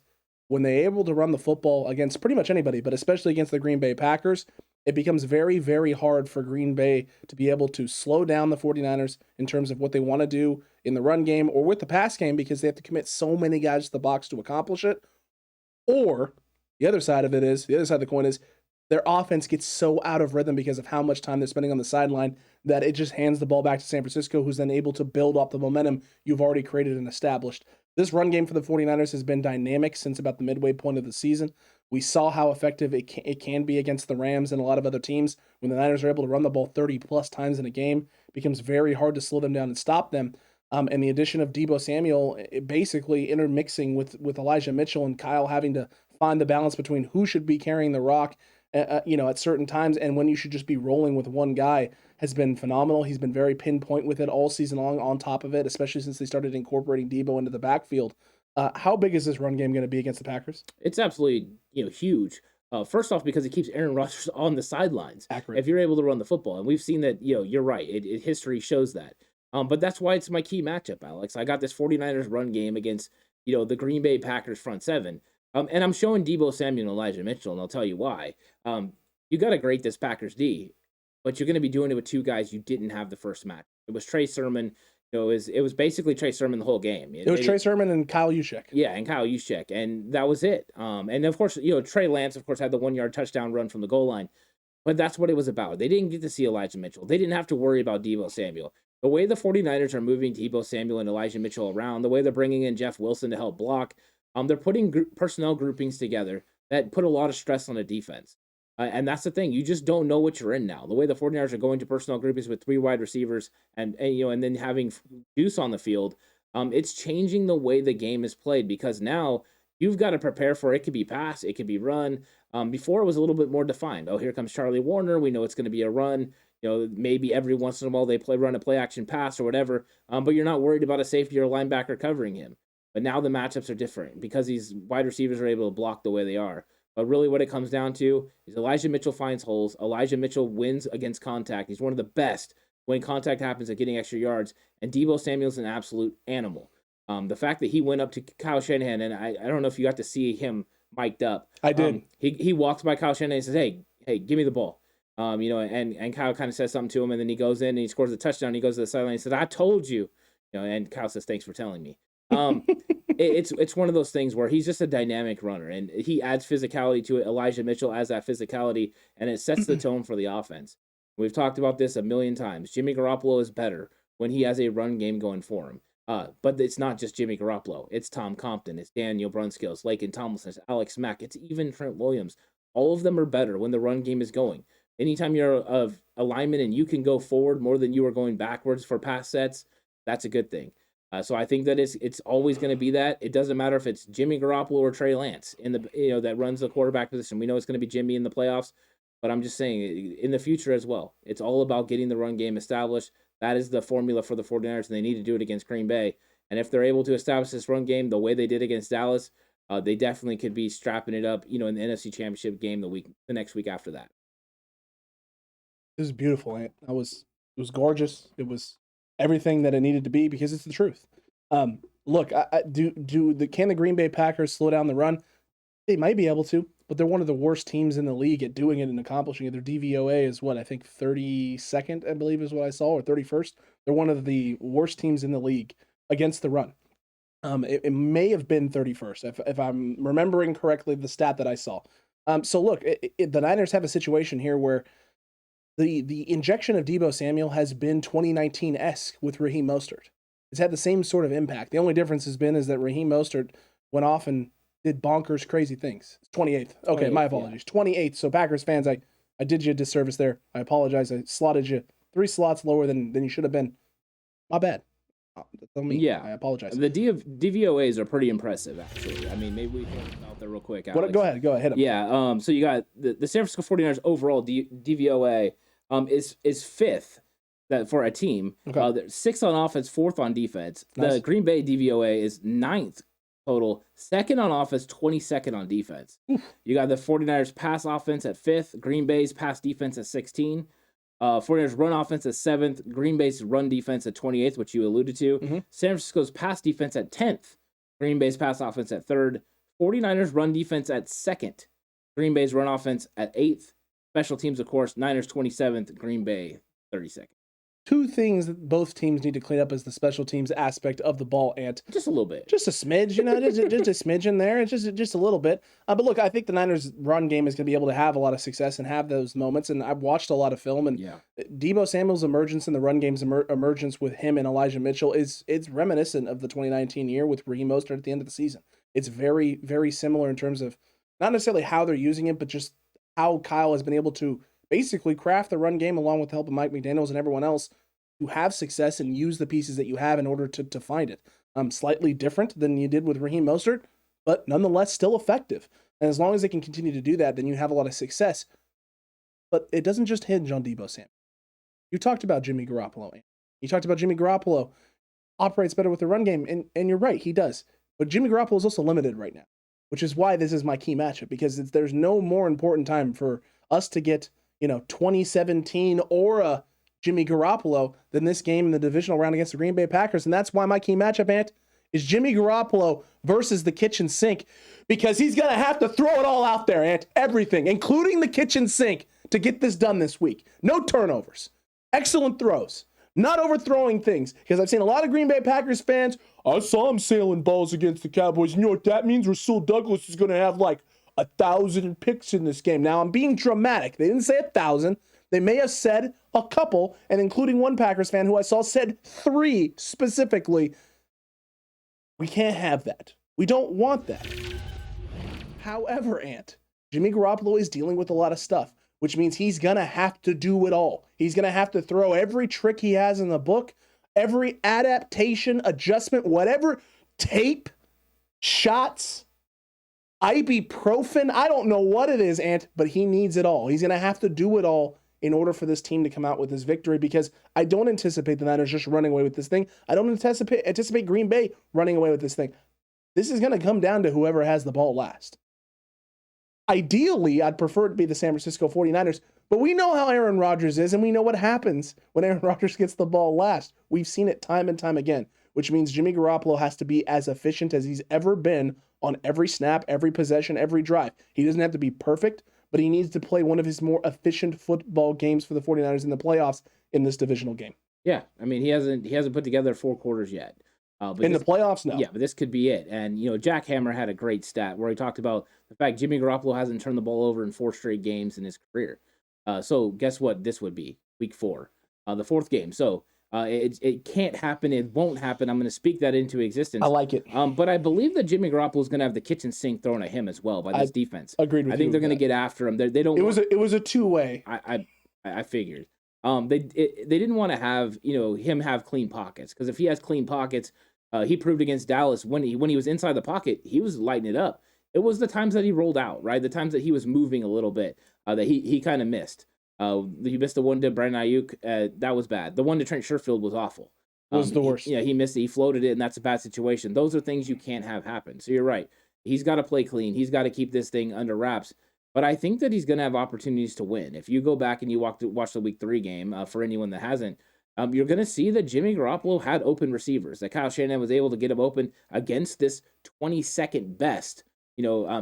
when they're able to run the football against pretty much anybody, but especially against the Green Bay Packers, it becomes very, very hard for Green Bay to be able to slow down the 49ers in terms of what they want to do in the run game or with the pass game, because they have to commit so many guys to the box to accomplish it. Or the other side of the coin is their offense gets so out of rhythm because of how much time they're spending on the sideline that it just hands the ball back to San Francisco, who's then able to build up the momentum you've already created and established. This run game for the 49ers has been dynamic since about the midway point of the season. We saw how effective it can be against the Rams and a lot of other teams. When the Niners are able to run the ball 30-plus times in a game, it becomes very hard to slow them down and stop them. And the addition of Deebo Samuel basically intermixing with Elijah Mitchell and Kyle having to find the balance between who should be carrying the rock at certain times and when you should just be rolling with one guy has been phenomenal. He's been very pinpoint with it all season long on top of it, especially since they started incorporating Deebo into the backfield. How big is this run game going to be against the Packers? It's absolutely huge. First off, because it keeps Aaron Rodgers on the sidelines. Accurate. If you're able to run the football, and we've seen that. You're right. History shows that. But that's why it's my key matchup, Alex. I got this 49ers run game against the Green Bay Packers front seven. And I'm showing Deebo Samuel and Elijah Mitchell, and I'll tell you why. You got to grate this Packers D, but you're going to be doing it with two guys you didn't have the first match. It was Trey Sermon. It was basically Trey Sermon the whole game. It was Trey Sermon and Kyle Juszczyk. Yeah, and Kyle Juszczyk, and that was it. And of course, Trey Lance, of course, had the 1-yard touchdown run from the goal line, but that's what it was about. They didn't get to see Elijah Mitchell. They didn't have to worry about Deebo Samuel. The way the 49ers are moving Deebo Samuel and Elijah Mitchell around, the way they're bringing in Jeff Wilson to help block, they're putting personnel groupings together that put a lot of stress on the defense. And that's the thing. You just don't know what you're in now. The way the 49ers are going to personnel groupings with 3 wide receivers and then having Juice on the field, it's changing the way the game is played, because now you've got to prepare for it. Could be pass, it could be run. Before it was a little bit more defined. Oh, here comes Charlie Warner. We know it's going to be a run. Maybe every once in a while they run a play action pass or whatever, but you're not worried about a safety or a linebacker covering him. But now the matchups are different because these wide receivers are able to block the way they are. But really what it comes down to is Elijah Mitchell finds holes. Elijah Mitchell wins against contact. He's one of the best when contact happens at getting extra yards. And Deebo Samuel's an absolute animal. The fact that he went up to Kyle Shanahan, and I don't know if you got to see him mic'd up. I did. He walks by Kyle Shanahan and says, hey, give me the ball. And Kyle kind of says something to him, and then he goes in and he scores a touchdown. He goes to the sideline and says, I told you. And Kyle says, thanks for telling me. It's one of those things where he's just a dynamic runner, and he adds physicality to it. Elijah Mitchell adds that physicality, and it sets the tone for the offense. We've talked about this a million times. Jimmy Garoppolo is better when he has a run game going for him. But it's not just Jimmy Garoppolo. It's Tom Compton. It's Daniel Brunskill. It's Laken Tomlinson. It's Alex Mack. It's even Trent Williams. All of them are better when the run game is going. Anytime you're a lineman and you can go forward more than you are going backwards for pass sets, that's a good thing. So I think that it's always going to be that. It doesn't matter if it's Jimmy Garoppolo or Trey Lance in the that runs the quarterback position. We know it's going to be Jimmy in the playoffs, but I'm just saying in the future as well. It's all about getting the run game established. That is the formula for the 49ers, and they need to do it against Green Bay. And if they're able to establish this run game the way they did against Dallas, they definitely could be strapping it up, in the NFC Championship game the next week after that. It was beautiful, Ant. It was gorgeous. It was everything that it needed to be because it's the truth. Look, can the Green Bay Packers slow down the run? They might be able to, but they're one of the worst teams in the league at doing it and accomplishing it. Their DVOA is what I think 32nd, I believe is what I saw, or 31st. They're one of the worst teams in the league against the run. It may have been 31st if I'm remembering correctly the stat that I saw. So look, the Niners have a situation here where the injection of Deebo Samuel has been 2019-esque with Raheem Mostert. It's had the same sort of impact. The only difference has been is that Raheem Mostert went off and did bonkers crazy things. 28th. Okay, my apologies. Yeah. 28th. So Packers fans, I I did you a disservice there. I apologize. I slotted you 3 slots lower than you should have been. My bad. Tell me. Yeah. I apologize. The DVOAs are pretty impressive, actually. I mean, maybe we can get out there real quick, Alex. Go ahead. Hit him. Yeah, so you got the San Francisco 49ers overall DVOA is 5th for a team. Okay. They're 6th on offense, 4th on defense. Nice. The Green Bay DVOA is 9th total, 2nd on offense, 22nd on defense. You got the 49ers pass offense at 5th, Green Bay's pass defense at 16. 49ers run offense at 7th, Green Bay's run defense at 28th, which you alluded to. Mm-hmm. San Francisco's pass defense at 10th, Green Bay's pass offense at 3rd. 49ers run defense at 2nd, Green Bay's run offense at 8th. Special teams, of course, Niners 27th, Green Bay 32nd. 2 things that both teams need to clean up is the special teams aspect of the ball, Ant. Just a little bit. Just a smidge, just a smidge in there. It's just a little bit. But look, I think the Niners' run game is going to be able to have a lot of success and have those moments. And I've watched a lot of film, and Deebo Samuel's emergence and the run game's emergence with him and Elijah Mitchell it's reminiscent of the 2019 year with Raheem Mostert at the end of the season. It's very, very similar in terms of not necessarily how they're using it, but just how Kyle has been able to basically craft the run game along with the help of Mike McDaniels and everyone else to have success and use the pieces that you have in order to find it. Slightly different than you did with Raheem Mostert, but nonetheless still effective. And as long as they can continue to do that, then you have a lot of success. But it doesn't just hinge on Deebo Samuel. You talked about Jimmy Garoppolo. You talked about Jimmy Garoppolo operates better with the run game, and you're right, he does. But Jimmy Garoppolo is also limited right now, which is why this is my key matchup, because there's no more important time for us to get, 2017 aura Jimmy Garoppolo than this game in the divisional round against the Green Bay Packers. And that's why my key matchup, Ant, is Jimmy Garoppolo versus the kitchen sink, because he's going to have to throw it all out there, Ant, everything, including the kitchen sink, to get this done this week. No turnovers. Excellent throws. Not overthrowing things, because I've seen a lot of Green Bay Packers fans, I saw him sailing balls against the Cowboys. You know what that means? Rasul Douglas is going to have like 1,000 picks in this game. Now, I'm being dramatic. They didn't say 1,000. They may have said a couple, and including one Packers fan who I saw said 3 specifically. We can't have that. We don't want that. However, Ant, Jimmy Garoppolo is dealing with a lot of stuff, which means he's going to have to do it all. He's going to have to throw every trick he has in the book, every adaptation, adjustment, whatever, tape, shots, ibuprofen. I don't know what it is, Ant, but he needs it all. He's going to have to do it all in order for this team to come out with this victory, because I don't anticipate the Niners just running away with this thing. I don't anticipate Green Bay running away with this thing. This is going to come down to whoever has the ball last. Ideally, I'd prefer it to be the San Francisco 49ers, but we know how Aaron Rodgers is, and we know what happens when Aaron Rodgers gets the ball last. We've seen it time and time again, which means Jimmy Garoppolo has to be as efficient as he's ever been on every snap, every possession, every drive. He doesn't have to be perfect, but he needs to play one of his more efficient football games for the 49ers in the playoffs in this divisional game. Yeah, I mean, he hasn't put together 4 quarters yet. But in the playoffs, no. Yeah, but this could be it. And, Jack Hammer had a great stat where he talked about the fact Jimmy Garoppolo hasn't turned the ball over in 4 straight games in his career. So guess what this would be? Week 4, the 4th game. So it can't happen. It won't happen. I'm going to speak that into existence. I like it. But I believe that Jimmy Garoppolo is going to have the kitchen sink thrown at him as well by this defense. Agreed with you. I think they're going to get after him. They don't. It was a 2-way. I figured. They didn't want to have him have clean pockets, because if he has clean pockets, he proved against Dallas when he was inside the pocket, he was lighting it up. It was the times that he rolled out, right? The times that he was moving a little bit that he kind of missed. He missed the one to Brandon Ayuk. That was bad. The one to Trent Sherfield was awful. Was the worst. He missed it. He floated it, and that's a bad situation. Those are things you can't have happen. So you're right. He's got to play clean. He's got to keep this thing under wraps. But I think that he's going to have opportunities to win. If you go back and you watch the Week 3 game, for anyone that hasn't, you're going to see that Jimmy Garoppolo had open receivers, that Kyle Shanahan was able to get him open against this 22nd best,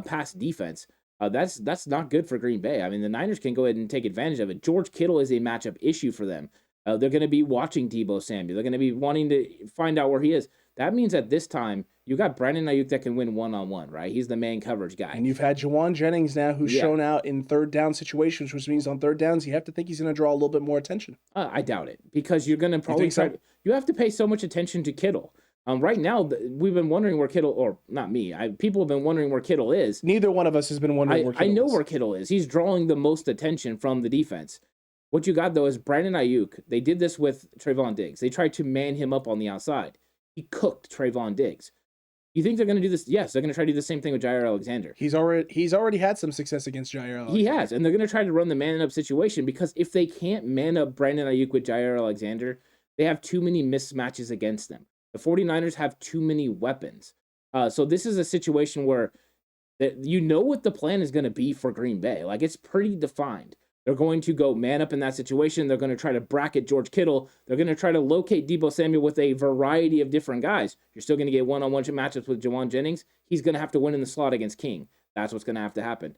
pass defense. That's not good for Green Bay. I mean, the Niners can go ahead and take advantage of it. George Kittle is a matchup issue for them. They're going to be watching Deebo Samuel. They're going to be wanting to find out where he is. That means at this time, you got Brandon Ayuk that can win one-on-one, right? He's the main coverage guy. And you've had Jawan Jennings now who's shown out in third down situations, which means on third downs, you have to think he's going to draw a little bit more attention. I doubt it, because you're going to probably you have to pay so much attention to Kittle. Right now, we've been wondering where Kittle, or not me, people have been wondering where Kittle is. Neither one of us has been wondering where Kittle is. I know where Kittle is. He's drawing the most attention from the defense. What you got, though, is Brandon Ayuk. They did this with Trayvon Diggs. They tried to man him up on the outside. He cooked Trayvon Diggs. You think they're going to do this? Yes, they're going to try to do the same thing with Jair Alexander. He's already had some success against Jair Alexander. He has, and they're going to try to run the man-up situation because if they can't man up Brandon Ayuk with Jair Alexander, they have too many mismatches against them. The 49ers have too many weapons. So this is a situation where you know what the plan is going to be for Green Bay. Like, it's pretty defined. They're going to go man up in that situation. They're going to try to bracket George Kittle. They're going to try to locate Deebo Samuel with a variety of different guys. You're still going to get one-on-one matchups with Jawan Jennings. He's going to have to win in the slot against King. That's what's going to have to happen.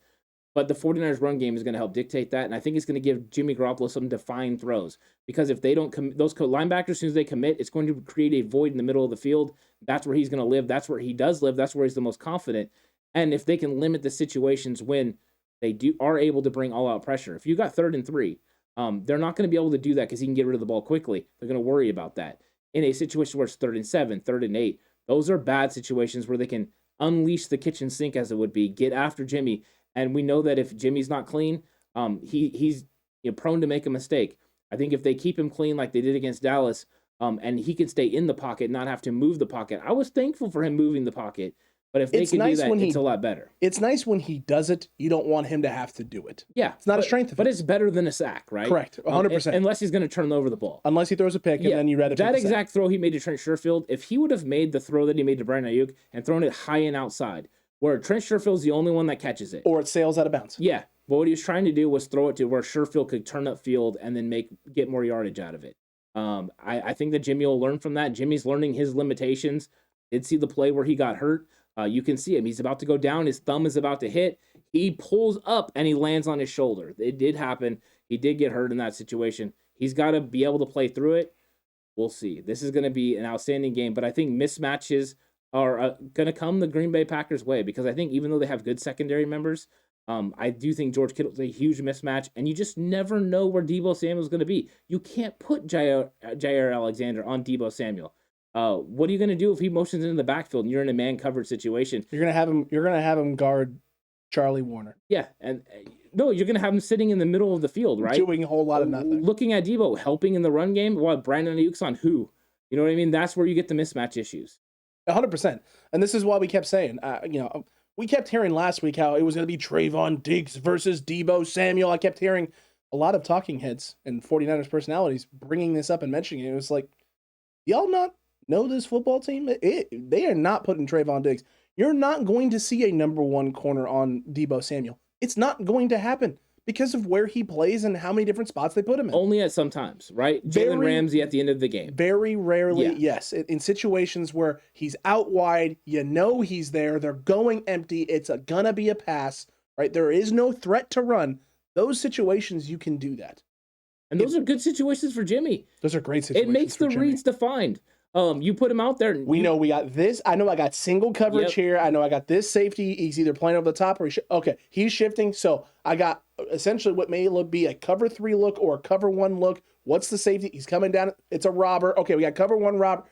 But the 49ers run game is going to help dictate that, and I think it's going to give Jimmy Garoppolo some defined throws. Because if they don't those linebackers, as soon as they commit, it's going to create a void in the middle of the field. That's where he's going to live. That's where he does live. That's where he's the most confident. And if they can limit the situations when they are able to bring all-out pressure. If you got 3rd and 3, they're not going to be able to do that because he can get rid of the ball quickly. They're going to worry about that. In a situation where it's 3rd and 7, 3rd and 8, those are bad situations where they can unleash the kitchen sink, as it would be, get after Jimmy. And we know that if Jimmy's not clean, he's prone to make a mistake. I think if they keep him clean like they did against Dallas, and he can stay in the pocket, not have to move the pocket. I was thankful for him moving the pocket. But if they can do that, it's a lot better. It's nice when he does it. You don't want him to have to do it. Yeah. It's not a strength of But it's better than a sack, right? Correct. 100%. Unless he's going to turn over the ball. Unless he throws a pick and then you rather take that exact throw he made to Trent Sherfield, if he would have made the throw that he made to Brandon Ayuk and thrown it high and outside, where Trent Sherfield's the only one that catches it. Or it sails out of bounds. Yeah. But what he was trying to do was throw it to where Sherfield could turn up field and then get more yardage out of it. I think that Jimmy will learn from that. Jimmy's learning his limitations. Did see the play where he got hurt. You can see him. He's about to go down. His thumb is about to hit. He pulls up and he lands on his shoulder. It did happen. He did get hurt in that situation. He's got to be able to play through it. We'll see. This is going to be an outstanding game, but I think mismatches are going to come the Green Bay Packers' way because I think even though they have good secondary members, I do think George Kittle's a huge mismatch, and you just never know where Deebo Samuel's going to be. You can't put Jair Alexander on Deebo Samuel. What are you going to do if he motions into the backfield and you're in a man covered situation? You're going to have him guard Charlie Warner. Yeah, and no, you're going to have him sitting in the middle of the field, right? Doing a whole lot of nothing. Looking at Deebo, helping in the run game while Brandon Ayuk's on who? You know what I mean? That's where you get the mismatch issues. 100%. And this is why we kept saying, we kept hearing last week how it was going to be Trayvon Diggs versus Deebo Samuel. I kept hearing a lot of talking heads and 49ers personalities bringing this up and mentioning it. It was like, y'all not know this football team? They are not putting Trayvon Diggs. You're not going to see a number one corner on Deebo Samuel. It's not going to happen because of where he plays and how many different spots they put him in. Only at some times, right? Jalen Ramsey at the end of the game. Very rarely, yes. In situations where he's out wide, you know he's there, they're going empty, it's going to be a pass, right? There is no threat to run. Those situations, you can do that. And those are good situations for Jimmy. Those are great situations. It makes the reads defined. You put him out there. We know we got this. I know I got single coverage here. I know I got this safety. He's either playing over the top or he's shifting. So I got essentially what may be a cover 3 look or a cover 1 look. What's the safety? He's coming down. It's a robber. Okay, we got cover 1 robber.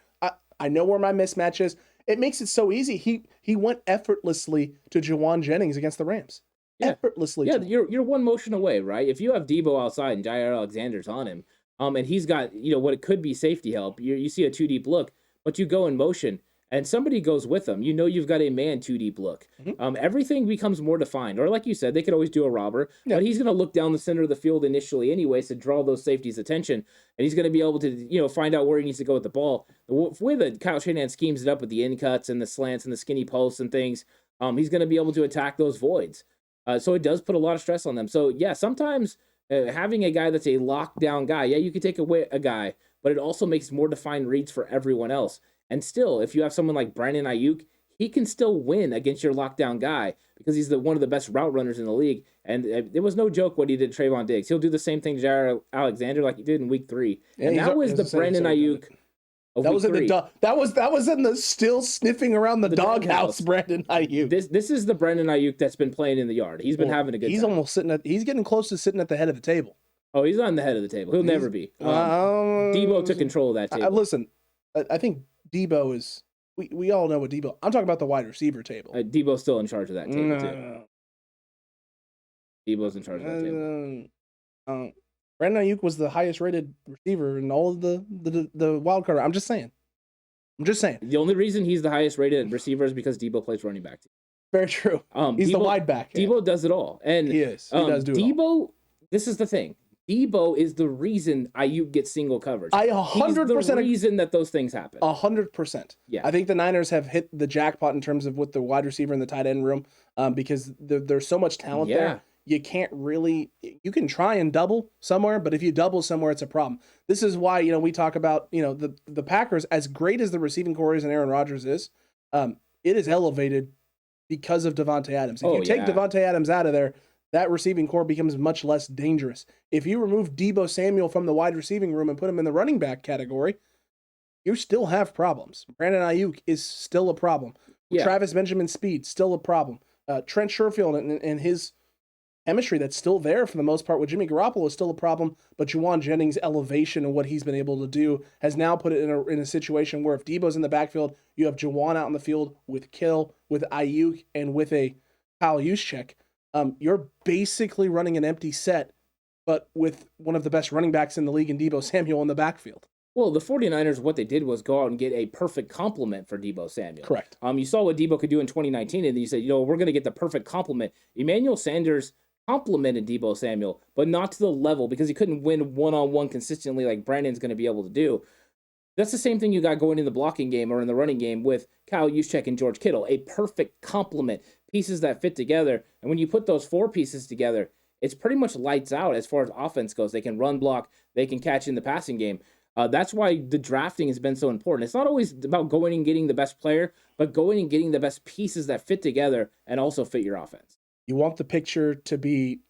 I know where my mismatch is. It makes it so easy. He went effortlessly to Jawan Jennings against the Rams. Yeah. Effortlessly. Yeah, you're one motion away, right? If you have Deebo outside and Jair Alexander's on him, and he's got, what it could be safety help. You see a 2-deep look, but you go in motion, and somebody goes with them. You've got a man 2-deep look. Mm-hmm. Everything becomes more defined. Or like you said, they could always do a robber, but he's going to look down the center of the field initially anyways to draw those safeties' attention, and he's going to be able to, find out where he needs to go with the ball. The way that Kyle Shanahan schemes it up with the in cuts and the slants and the skinny posts and things, he's going to be able to attack those voids. So it does put a lot of stress on them. So, yeah, sometimes having a guy that's a lockdown guy, you can take away a guy, but it also makes more defined reads for everyone else. And still, if you have someone like Brandon Ayuk, he can still win against your lockdown guy because he's one of the best route runners in the league. And it was no joke what he did to Trayvon Diggs. He'll do the same thing to Jair Alexander like he did in week 3. Yeah, and that was the Brandon Ayuk. That was in the still sniffing around the doghouse, Brandon Ayuk. This is the Brandon Ayuk that's been playing in the yard. He's been having a good time. He's almost he's getting close to sitting at the head of the table. Oh, he's on the head of the table. He'll never be. Deebo took control of that table. Listen, I think Debo is. We all know what Debo. I'm talking about the wide receiver table. Debo's still in charge of that table too. No. Debo's in charge of that table. Brandon Ayuk was the highest rated receiver in all of the wild card. I'm just saying. The only reason he's the highest rated receiver is because Debo plays running back. Very true. He's the wide back. Debo does it all, and he is. He does do it Debo. all. This is the thing. Debo is the reason Ayuk gets single coverage. 100%. He's the reason that those things happen. 100%. Yeah. I think the Niners have hit the jackpot in terms of with the wide receiver and the tight end room, because there's so much talent there. You can't really. You can try and double somewhere, but if you double somewhere, it's a problem. This is why we talk about the Packers, as great as the receiving core is and Aaron Rodgers is, it is elevated because of Davante Adams. If you take Davante Adams out of there, that receiving core becomes much less dangerous. If you remove Deebo Samuel from the wide receiving room and put him in the running back category, you still have problems. Brandon Ayuk is still a problem. Yeah. Travis Benjamin's speed, still a problem. Trent Sherfield and his chemistry that's still there for the most part with Jimmy Garoppolo is still a problem, but Juwan Jennings' elevation and what he's been able to do has now put it in a situation where if Deebo's in the backfield, you have Juwan out in the field with Kill, with Ayuk, and with a Kyle Juszczyk. You're basically running an empty set, but with one of the best running backs in the league in Deebo Samuel in the backfield. Well, the 49ers, what they did was go out and get a perfect complement for Deebo Samuel. Correct. You saw what Deebo could do in 2019, and you said, we're going to get the perfect complement. Emmanuel Sanders complimented Deebo Samuel, but not to the level because he couldn't win one-on-one consistently like Brandon's going to be able to do. That's the same thing you got going in the blocking game or in the running game with Kyle Juszczyk and George Kittle. A perfect complement, pieces that fit together. And when you put those four pieces together, it's pretty much lights out as far as offense goes. They can run block, they can catch in the passing game. That's why the drafting has been so important. It's not always about going and getting the best player, but going and getting the best pieces that fit together and also fit your offense. You want the picture to be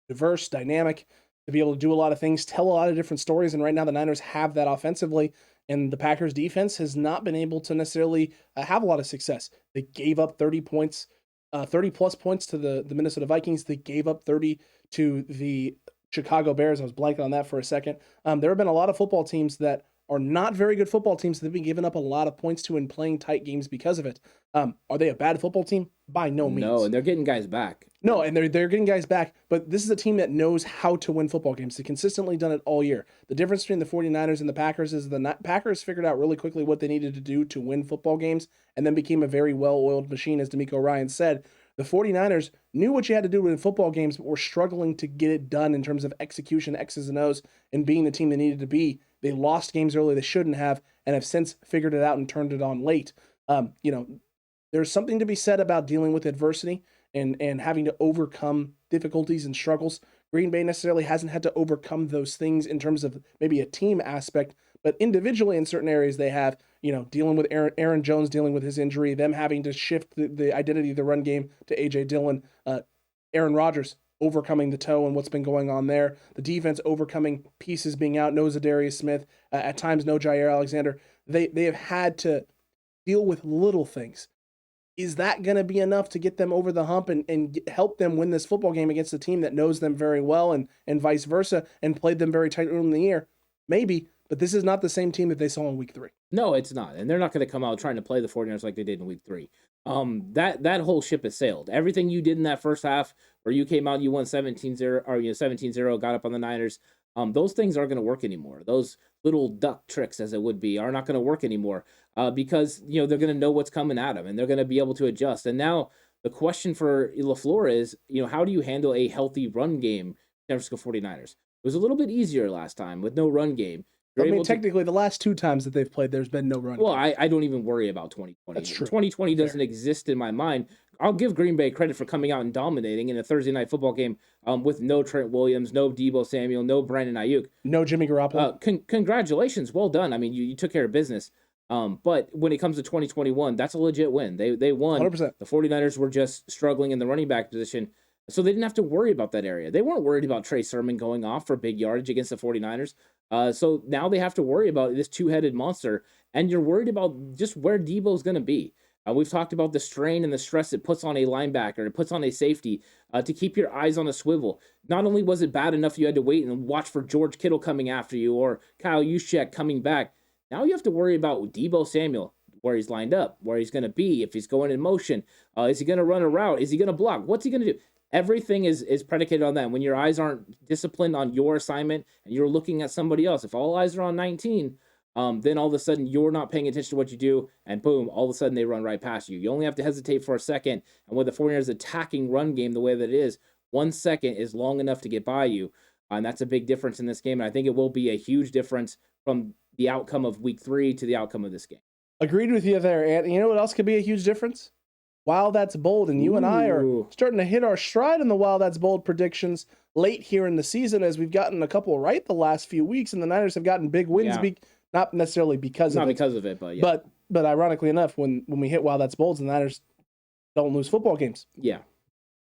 diverse, dynamic, to be able to do a lot of things, tell a lot of different stories. And right now the Niners have that offensively, and the Packers defense has not been able to necessarily have a lot of success. They gave up 30 points, 30 plus points to the Minnesota Vikings. They gave up 30 to the Chicago Bears. I was blanking on that for a second. There have been a lot of football teams that are not very good football teams that have been giving up a lot of points to and playing tight games because of it. Are they a bad football team? By no means. No, and they're getting guys back. No, and they're getting guys back, but this is a team that knows how to win football games. They've consistently done it all year. The difference between the 49ers and the Packers is the Packers figured out really quickly what they needed to do to win football games and then became a very well-oiled machine, as D'Amico Ryan said. The 49ers knew what you had to do in football games, but were struggling to get it done in terms of execution, X's and O's, and being the team they needed to be. They lost games early they shouldn't have, and have since figured it out and turned it on late. There's something to be said about dealing with adversity and having to overcome difficulties and struggles. Green Bay necessarily hasn't had to overcome those things in terms of maybe a team aspect, but individually in certain areas they have, dealing with Aaron Jones dealing with his injury, them having to shift the identity of the run game to A.J. Dillon, Aaron Rodgers overcoming the toe and what's been going on there, the defense overcoming pieces being out, no Zadarius Smith, at times no Jair Alexander. They have had to deal with little things. Is that going to be enough to get them over the hump and help them win this football game against a team that knows them very well and vice versa and played them very tight early in the year? Maybe, but this is not the same team that they saw in week 3. No, it's not. And they're not going to come out trying to play the 49ers like they did in week 3. That whole ship has sailed. Everything you did in that first half where you came out and you won 17-0 or 17-0, got up on the Niners, those things aren't going to work anymore. Those little duck tricks, as it would be, are not going to work anymore because they're going to know what's coming at them and they're going to be able to adjust. And now the question for LaFleur is, how do you handle a healthy run game, San Francisco 49ers? It was a little bit easier last time with no run game. Technically, the last 2 times that they've played, there's been no run game. Well, I don't even worry about 2020. That's true. 2020 doesn't exist in my mind. I'll give Green Bay credit for coming out and dominating in a Thursday night football game with no Trent Williams, no Deebo Samuel, no Brandon Ayuk. No Jimmy Garoppolo. Congratulations. Well done. I mean, you took care of business. But when it comes to 2021, that's a legit win. They won. 100%. The 49ers were just struggling in the running back position, so they didn't have to worry about that area. They weren't worried about Trey Sermon going off for big yardage against the 49ers. So now they have to worry about this two-headed monster, and you're worried about just where Deebo's going to be. We've talked about the strain and the stress it puts on a linebacker, it puts on a safety to keep your eyes on a swivel. Not only was it bad enough you had to wait and watch for George Kittle coming after you or Kyle Juszczyk coming back, now you have to worry about Deebo Samuel, where he's lined up, where he's going to be, if he's going in motion, is he going to run a route, is he going to block, what's he going to do? Everything is predicated on that. And when your eyes aren't disciplined on your assignment and you're looking at somebody else, if all eyes are on 19, then all of a sudden you're not paying attention to what you do, and boom, all of a sudden they run right past you. You only have to hesitate for a second, and with the 49ers attacking run game the way that it is, 1 second is long enough to get by you, and that's a big difference in this game, and I think it will be a huge difference from the outcome of week 3 to the outcome of this game. Agreed with you there, Ant. You know what else could be a huge difference? Wow, that's bold, and you and I are starting to hit our stride in the wow, that's bold predictions late here in the season, as we've gotten a couple right the last few weeks, and the Niners have gotten big wins, not necessarily because of it, but yeah. But ironically enough, when we hit wow, that's bold, the Niners don't lose football games. Yeah.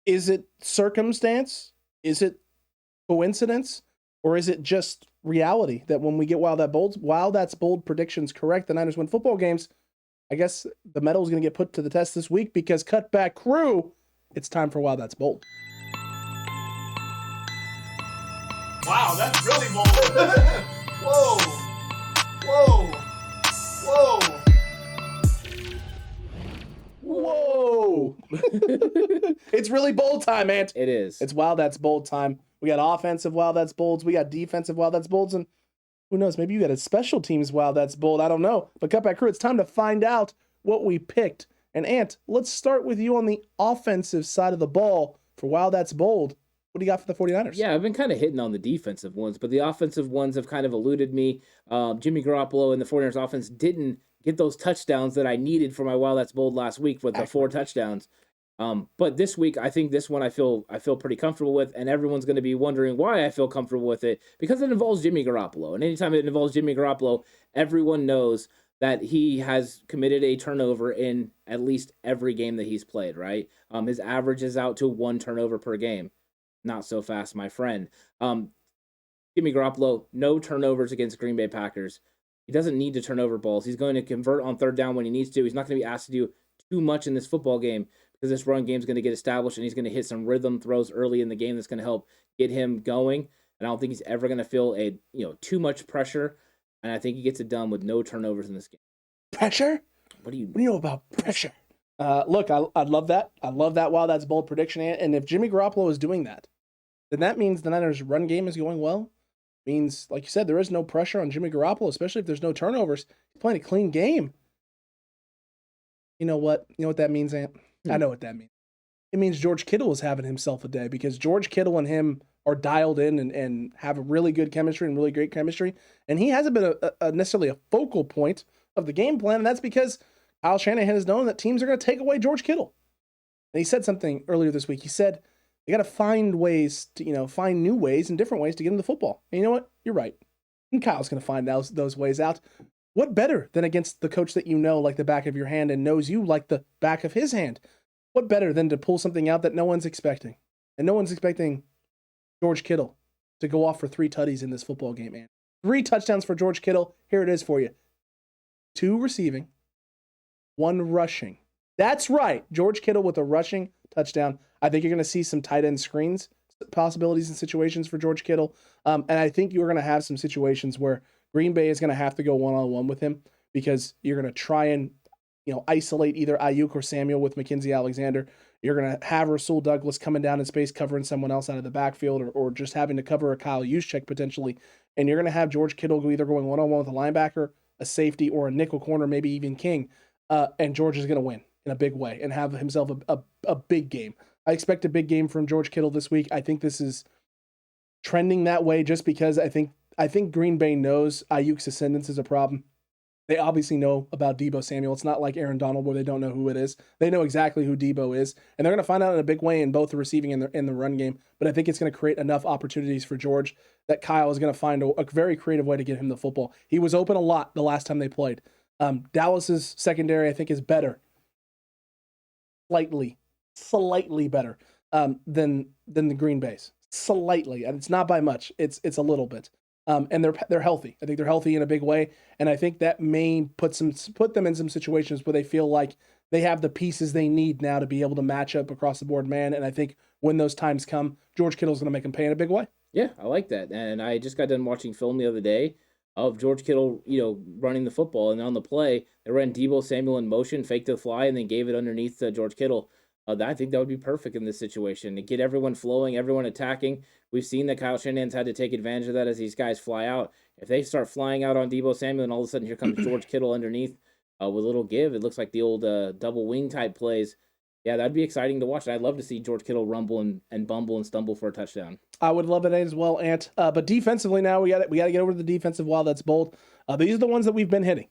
Is it circumstance? Is it coincidence? Or is it just reality that when we get wow, that's bold predictions correct, the Niners win football games? I guess the medal is going to get put to the test this week, because Cutback Crew, it's time for wow, that's bold. Wow, that's really bold. Whoa. Whoa. Whoa. Whoa. It's really bold time, Ant. It is. It's wow, that's bold time. We got offensive wow, that's bolds. We got defensive wow, that's bolds. And who knows, maybe you got a special teams wow, that's bold. I don't know. But Cutback Crew, it's time to find out what we picked. And Ant, let's start with you on the offensive side of the ball for wow, that's bold. What do you got for the 49ers? Yeah, I've been kind of hitting on the defensive ones, but the offensive ones have kind of eluded me. Jimmy Garoppolo and the 49ers offense didn't get those touchdowns that I needed for my wow, that's bold last week with the 4 touchdowns. But this week, I think this one I feel pretty comfortable with, and everyone's going to be wondering why I feel comfortable with it, because it involves Jimmy Garoppolo. And anytime it involves Jimmy Garoppolo, everyone knows that he has committed a turnover in at least every game that he's played, right? His average is out to 1 turnover per game. Not so fast, my friend. Jimmy Garoppolo, no turnovers against Green Bay Packers. He doesn't need to turn over balls. He's going to convert on 3rd down when he needs to. He's not going to be asked to do too much in this football game, because this run game is going to get established, and he's going to hit some rhythm throws early in the game that's going to help get him going. And I don't think he's ever going to feel too much pressure. And I think he gets it done with no turnovers in this game. Pressure? What do you know about pressure? Look, I love that. I love that. Wow, that's bold prediction. And if Jimmy Garoppolo is doing that, then that means the Niners' run game is going well. Means, like you said, there is no pressure on Jimmy Garoppolo, especially if there's no turnovers. He's playing a clean game. You know what? You know what that means, Ant? I know what that means. It means George Kittle is having himself a day, because George Kittle and him are dialed in and have a really good chemistry and really great chemistry. And he hasn't been necessarily a focal point of the game plan, and that's because Kyle Shanahan has known that teams are going to take away George Kittle. And he said something earlier this week. He said, they got to find ways to, find new ways and different ways to get him the football. And you know what? You're right. And Kyle's going to find those ways out. What better than against the coach that you know like the back of your hand and knows you like the back of his hand? What better than to pull something out that no one's expecting? And no one's expecting George Kittle to go off for 3 tutties in this football game, man. 3 touchdowns for George Kittle. Here it is for you. 2 receiving, 1 rushing. That's right. George Kittle with a rushing touchdown. I think you're going to see some tight end screens possibilities and situations for George Kittle. And I think you're going to have some situations where Green Bay is going to have to go one-on-one with him, because you're going to try and isolate either Ayuk or Samuel with Mackenzie Alexander. You're going to have Rasul Douglas coming down in space, covering someone else out of the backfield, or just having to cover a Kyle Juszczyk potentially. And you're going to have George Kittle either going one-on-one with a linebacker, a safety, or a nickel corner, maybe even King. And George is going to win in a big way and have himself a big game. I expect a big game from George Kittle this week. I think this is trending that way just because I think Green Bay knows Ayuk's ascendance is a problem. They obviously know about Deebo Samuel. It's not like Aaron Donald where they don't know who it is. They know exactly who Deebo is, and they're going to find out in a big way in both the receiving and the run game. But I think it's going to create enough opportunities for George that Kyle is going to find a very creative way to get him the football. He was open a lot the last time they played. Dallas's secondary, I think, is better. Slightly better than the Green Bay's. Slightly, and it's not by much. It's a little bit. And they're healthy. I think they're healthy in a big way, and I think that may put them in some situations where they feel like they have the pieces they need now to be able to match up across the board, man. And I think when those times come, George Kittle's going to make them pay in a big way. Yeah, I like that. And I just got done watching film the other day of George Kittle, running the football. And on the play, they ran Deebo Samuel in motion, faked the fly, and then gave it underneath George Kittle. I think that would be perfect in this situation to get everyone flowing, everyone attacking. We've seen that Kyle Shanahan's had to take advantage of that as these guys fly out. If they start flying out on Deebo Samuel and all of a sudden here comes George Kittle underneath with a little give, it looks like the old double wing type plays. Yeah, that'd be exciting to watch. I'd love to see George Kittle rumble and bumble and stumble for a touchdown. I would love it as well, Ant. But defensively now, we got to get over to the defensive wall. That's bold. These are the ones that we've been hitting.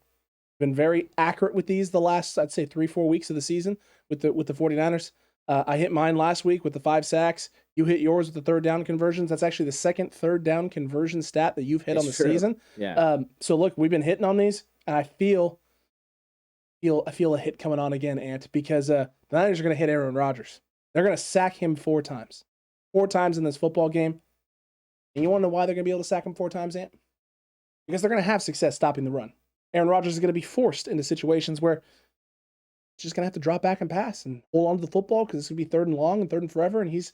Been very accurate with these the last, I'd say, 3-4 weeks of the season with the 49ers. I hit mine last week with the 5 sacks. You hit yours with the third down conversions. That's actually the second third down conversion stat that you've hit on the season. Yeah. So look, we've been hitting on these, and I feel a hit coming on again, Ant, because the Niners are going to hit Aaron Rodgers. They're going to sack him 4 times. 4 times in this football game. And you want to know why they're going to be able to sack him 4 times, Ant? Because they're going to have success stopping the run. Aaron Rodgers is going to be forced into situations where he's just going to have to drop back and pass and hold on to the football because it's going to be 3rd and long and 3rd and forever. And he's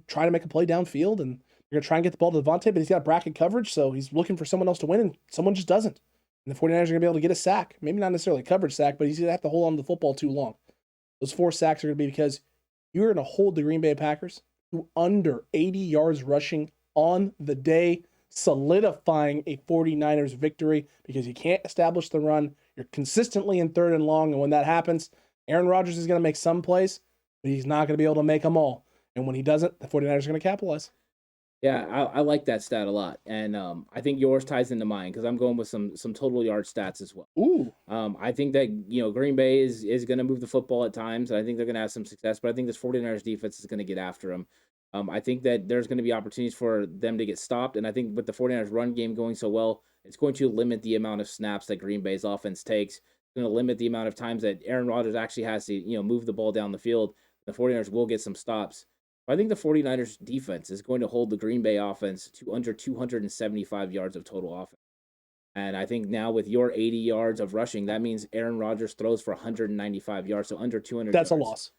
trying to make a play downfield, and you're going to try and get the ball to Davante, but he's got bracket coverage, so he's looking for someone else to win, and someone just doesn't. And the 49ers are going to be able to get a sack. Maybe not necessarily a coverage sack, but he's going to have to hold on to the football too long. Those 4 sacks are going to be because you're going to hold the Green Bay Packers to under 80 yards rushing on the day, solidifying a 49ers victory because you can't establish the run. You're consistently in 3rd and long, and when that happens, Aaron Rodgers is going to make some plays, but he's not going to be able to make them all. And when he doesn't, the 49ers are going to capitalize. Yeah, I like that stat a lot. And I think yours ties into mine because I'm going with some total yard stats as well. Ooh. I think that, Green Bay is going to move the football at times. I think they're going to have some success, but I think this 49ers defense is going to get after them. I think that there's going to be opportunities for them to get stopped. And I think with the 49ers run game going so well, it's going to limit the amount of snaps that Green Bay's offense takes. It's going to limit the amount of times that Aaron Rodgers actually has to, move the ball down the field. The 49ers will get some stops. I think the 49ers defense is going to hold the Green Bay offense to under 275 yards of total offense. And I think now with your 80 yards of rushing, that means Aaron Rodgers throws for 195 yards, so under 200 That's yards. a loss.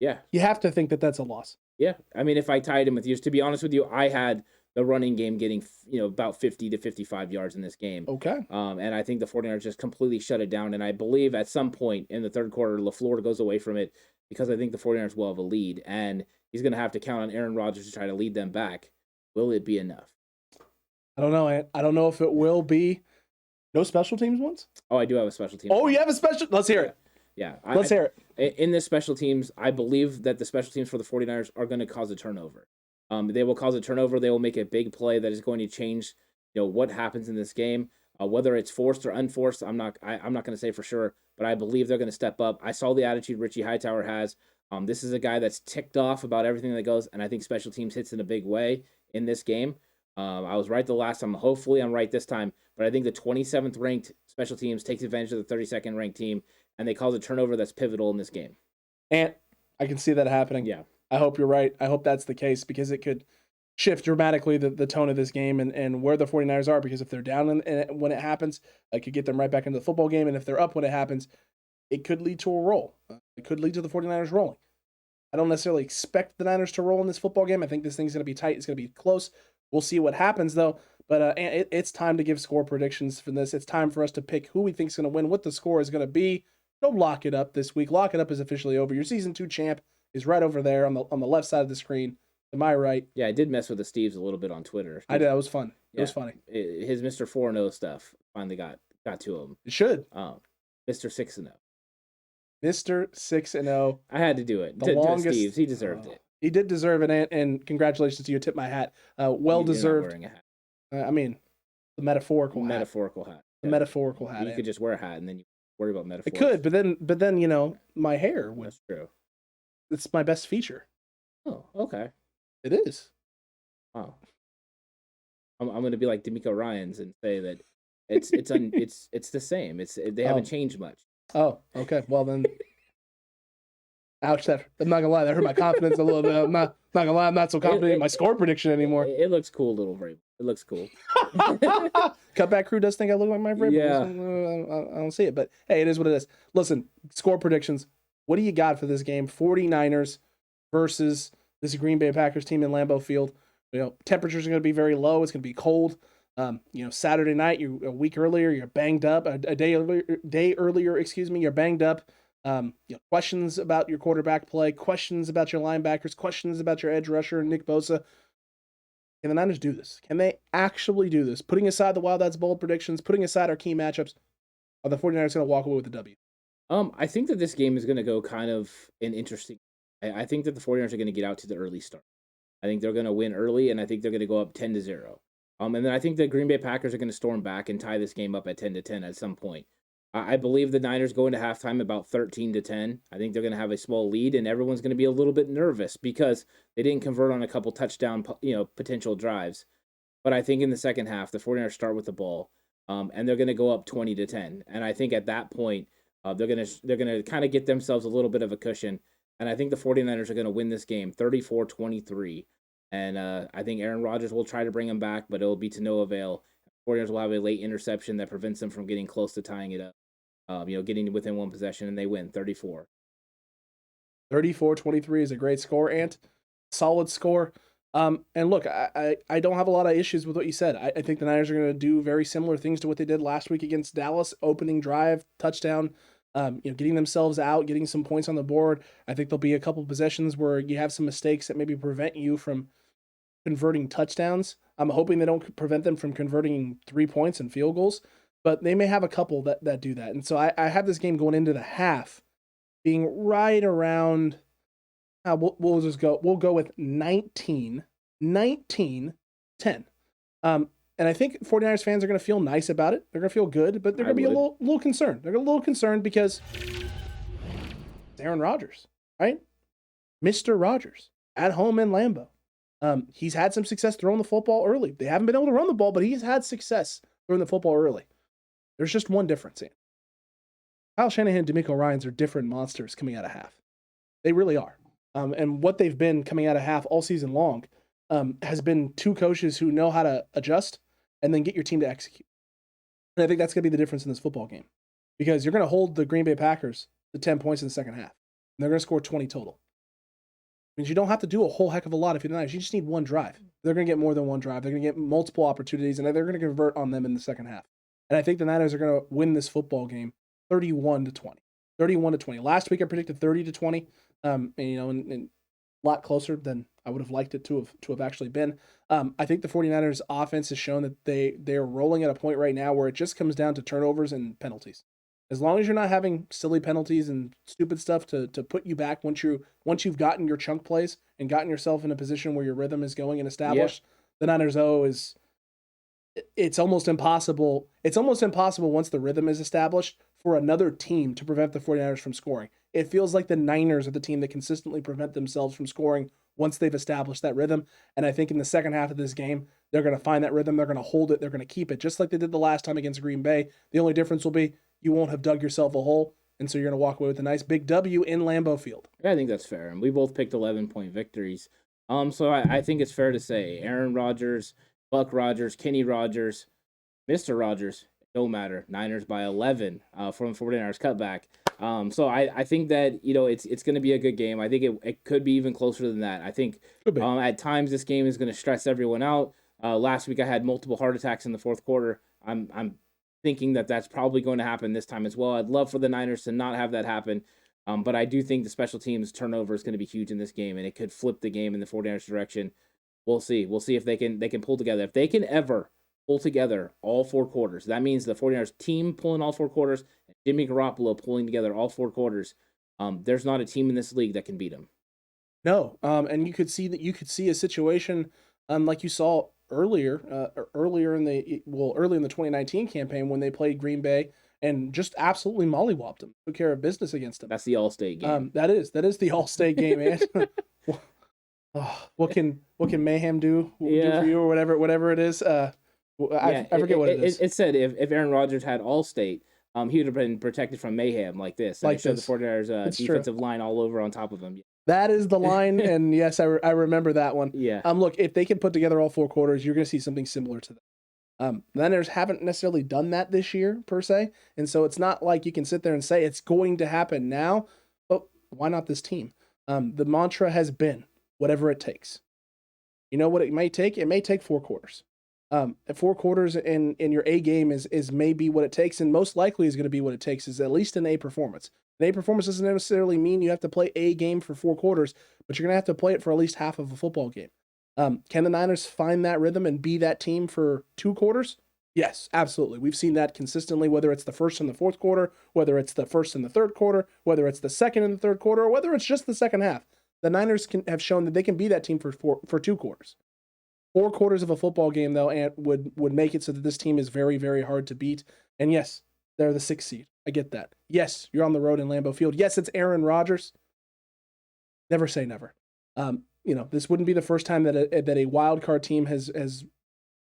Yeah. You have to think that that's a loss. Yeah. I mean, if I tied him with you, to be honest with you, I had the running game getting, about 50 to 55 yards in this game. Okay. And I think the 49ers just completely shut it down. And I believe at some point in the third quarter, LaFleur goes away from it because I think the 49ers will have a lead. And he's going to have to count on Aaron Rodgers to try to lead them back. Will it be enough? I don't know, Ant. I don't know if it will be. No special teams ones? Oh, I do have a special team. Oh, you have a special? Let's hear it. Yeah. Let's hear it. In this special teams, I believe that the special teams for the 49ers are going to cause a turnover. They will cause a turnover. They will make a big play that is going to change, what happens in this game. Whether it's forced or unforced, I'm not going to say for sure, but I believe they're going to step up. I saw the attitude Richie Hightower has. This is a guy that's ticked off about everything that goes, and I think special teams hits in a big way in this game. I was right the last time. Hopefully I'm right this time, but I think the 27th ranked special teams takes advantage of the 32nd ranked team, and they cause a turnover that's pivotal in this game. And I can see that happening. Yeah. I hope you're right. I hope that's the case because it could shift dramatically the tone of this game and where the 49ers are, because if they're down when it happens, it could get them right back into the football game, and if they're up when it happens, it could lead to a roll. It could lead to the 49ers rolling. I don't necessarily expect the Niners to roll in this football game. I think this thing's going to be tight. It's going to be close. We'll see what happens, though. But it's time to give score predictions for this. It's time for us to pick who we think is going to win, what the score is going to be. Don't lock it up this week. Lock it up is officially over. Your Season 2 champ is right over there on the left side of the screen. Am I right? Yeah, I did mess with the Steves a little bit on Twitter. I did. It was fun. It was funny. His Mr. 4-0 stuff finally got to him. It should. Mr. 6-0. Mr. 6-0. I had to do it. The longest. Steves, he deserved it. He did deserve it, and congratulations to you. Tip my hat. Well deserved. Wearing a hat. I mean, the metaphorical hat. Hat. The metaphorical hat. You could just wear a hat and then you worry about metaphors. It could, but then my hair would. That's true. It's my best feature. Oh, okay. It is. Oh. I'm going to be like D'Amico Ryans and say that it's the same. They haven't changed much. Oh, okay. Well then. Ouch! I'm not gonna lie. That hurt my confidence a little bit. I'm not gonna lie. I'm not so confident in my score prediction anymore. It looks cool, little Vrabel. It looks cool. Cutback crew does think I look like my Vrabel. Yeah. I don't see it, but hey, it is what it is. Listen, score predictions. What do you got for this game? 49ers versus this Green Bay Packers team in Lambeau Field. Temperatures are going to be very low. It's going to be cold. Saturday night, a week earlier, you're banged up. A day earlier, you're banged up. Questions about your quarterback play, questions about your linebackers, questions about your edge rusher, Nick Bosa. Can the Niners do this? Can they actually do this? Putting aside the Wild That's Bold predictions, putting aside our key matchups, are the 49ers going to walk away with a W? I think that this game is going to go kind of an interesting. I think that the 49ers are going to get out to the early start. I think they're going to win early, and I think they're going to go up 10-0. And then I think the Green Bay Packers are going to storm back and tie this game up at 10-10 at some point. I believe the Niners go into halftime about 13-10. I think they're going to have a small lead, and everyone's going to be a little bit nervous because they didn't convert on a couple touchdown, potential drives. But I think in the second half, the 49ers start with the ball, and they're going to go up 20-10. And I think at that point, they're going to kind of get themselves a little bit of a cushion. And I think the 49ers are going to win this game 34-23. And I think Aaron Rodgers will try to bring him back, but it'll be to no avail. 49ers will have a late interception that prevents them from getting close to tying it up. Getting within one possession, and they win 34. 34-23 is a great score, Ant. Solid score. And look, I don't have a lot of issues with what you said. I think the Niners are going to do very similar things to what they did last week against Dallas. Opening drive, touchdown, getting themselves out, getting some points on the board. I think there'll be a couple possessions where you have some mistakes that maybe prevent you from converting touchdowns. I'm hoping they don't prevent them from converting 3 points and field goals, but they may have a couple that do that. And so I have this game going into the half being right around, we'll go with 19-10. And I think 49ers fans are going to feel nice about it. They're going to feel good, but they're going to be a little concerned. They're a little concerned because it's Aaron Rodgers, right? Mr. Rodgers at home in Lambeau. He's had some success throwing the football early. They haven't been able to run the ball, but he's had success throwing the football early. There's just one difference, Ian. Kyle Shanahan and DeMeco Ryans are different monsters coming out of half. They really are. And what they've been coming out of half all season long has been two coaches who know how to adjust and then get your team to execute. And I think that's going to be the difference in this football game. Because you're going to hold the Green Bay Packers to 10 points in the second half. And they're going to score 20 total. Means you don't have to do a whole heck of a lot if you're the Niners. You just need one drive. They're going to get more than one drive. They're going to get multiple opportunities, and they're going to convert on them in the second half. And I think the Niners are going to win this football game 31-20. 31-20. Last week I predicted 30-20, and a lot closer than I would have liked it to have actually been. I think the 49ers offense has shown that they're rolling at a point right now where it just comes down to turnovers and penalties. As long as you're not having silly penalties and stupid stuff to put you back once you've gotten your chunk plays and gotten yourself in a position where your rhythm is going and established, the Niners it's almost impossible. It's almost impossible once the rhythm is established for another team to prevent the 49ers from scoring. It feels like the Niners are the team that consistently prevent themselves from scoring once they've established that rhythm. And I think in the second half of this game, they're going to find that rhythm. They're going to hold it. They're going to keep it just like they did the last time against Green Bay. The only difference will be you won't have dug yourself a hole, and so you're going to walk away with a nice big W in Lambeau Field. I think that's fair, and we both picked 11-point victories. So I think it's fair to say Aaron Rodgers, Buck Rodgers, Kenny Rodgers, Mr. Rodgers, don't matter. Niners by 11 from 49ers cutback. So I think that it's going to be a good game. I think it could be even closer than that. I think at times this game is going to stress everyone out. Last week I had multiple heart attacks in the fourth quarter. I'm thinking that that's probably going to happen this time as well. I'd love for the Niners to not have that happen, but I do think the special teams turnover is going to be huge in this game, and it could flip the game in the 49ers direction. We'll see. We'll see if they can pull together. If they can ever pull together all four quarters, that means the 49ers team pulling all four quarters, and Jimmy Garoppolo pulling together all four quarters. There's not a team in this league that can beat them. No, and you could see a situation like you saw earlier in the 2019 campaign when they played Green Bay and just absolutely mollywopped them, took care of business against them. That's the All-State game. That is the All-State game, man. What can Mayhem do for you or whatever it is? I forget what it is. It said if Aaron Rodgers had All-State, he would have been protected from mayhem like this. And it showed the 49ers defensive line all over on top of him. That is the line, and yes, I remember that one. Yeah. Look, if they can put together all four quarters, you're going to see something similar to that. The Niners haven't necessarily done that this year, per se, and so it's not like you can sit there and say it's going to happen now, but why not this team? The mantra has been, whatever it takes. You know what it may take? It may take four quarters. At 4 quarters in your A game is maybe what it takes, and most likely is going to be what it takes, is at least an A performance. An A performance doesn't necessarily mean you have to play a game for 4 quarters, but you're going to have to play it for at least half of a football game. Can the Niners find that rhythm and be that team for 2 quarters? Yes, absolutely. We've seen that consistently, whether it's the first and the fourth quarter, whether it's the first and the third quarter, whether it's the second and the third quarter, or whether it's just the second half. The Niners have shown that they can be that team for 2 quarters. 4 quarters of a football game, though, and would make it so that this team is very, very hard to beat. And yes, they're the 6th seed. I get that. Yes, you're on the road in Lambeau Field. Yes, it's Aaron Rodgers. Never say never. This wouldn't be the first time that a wild card team has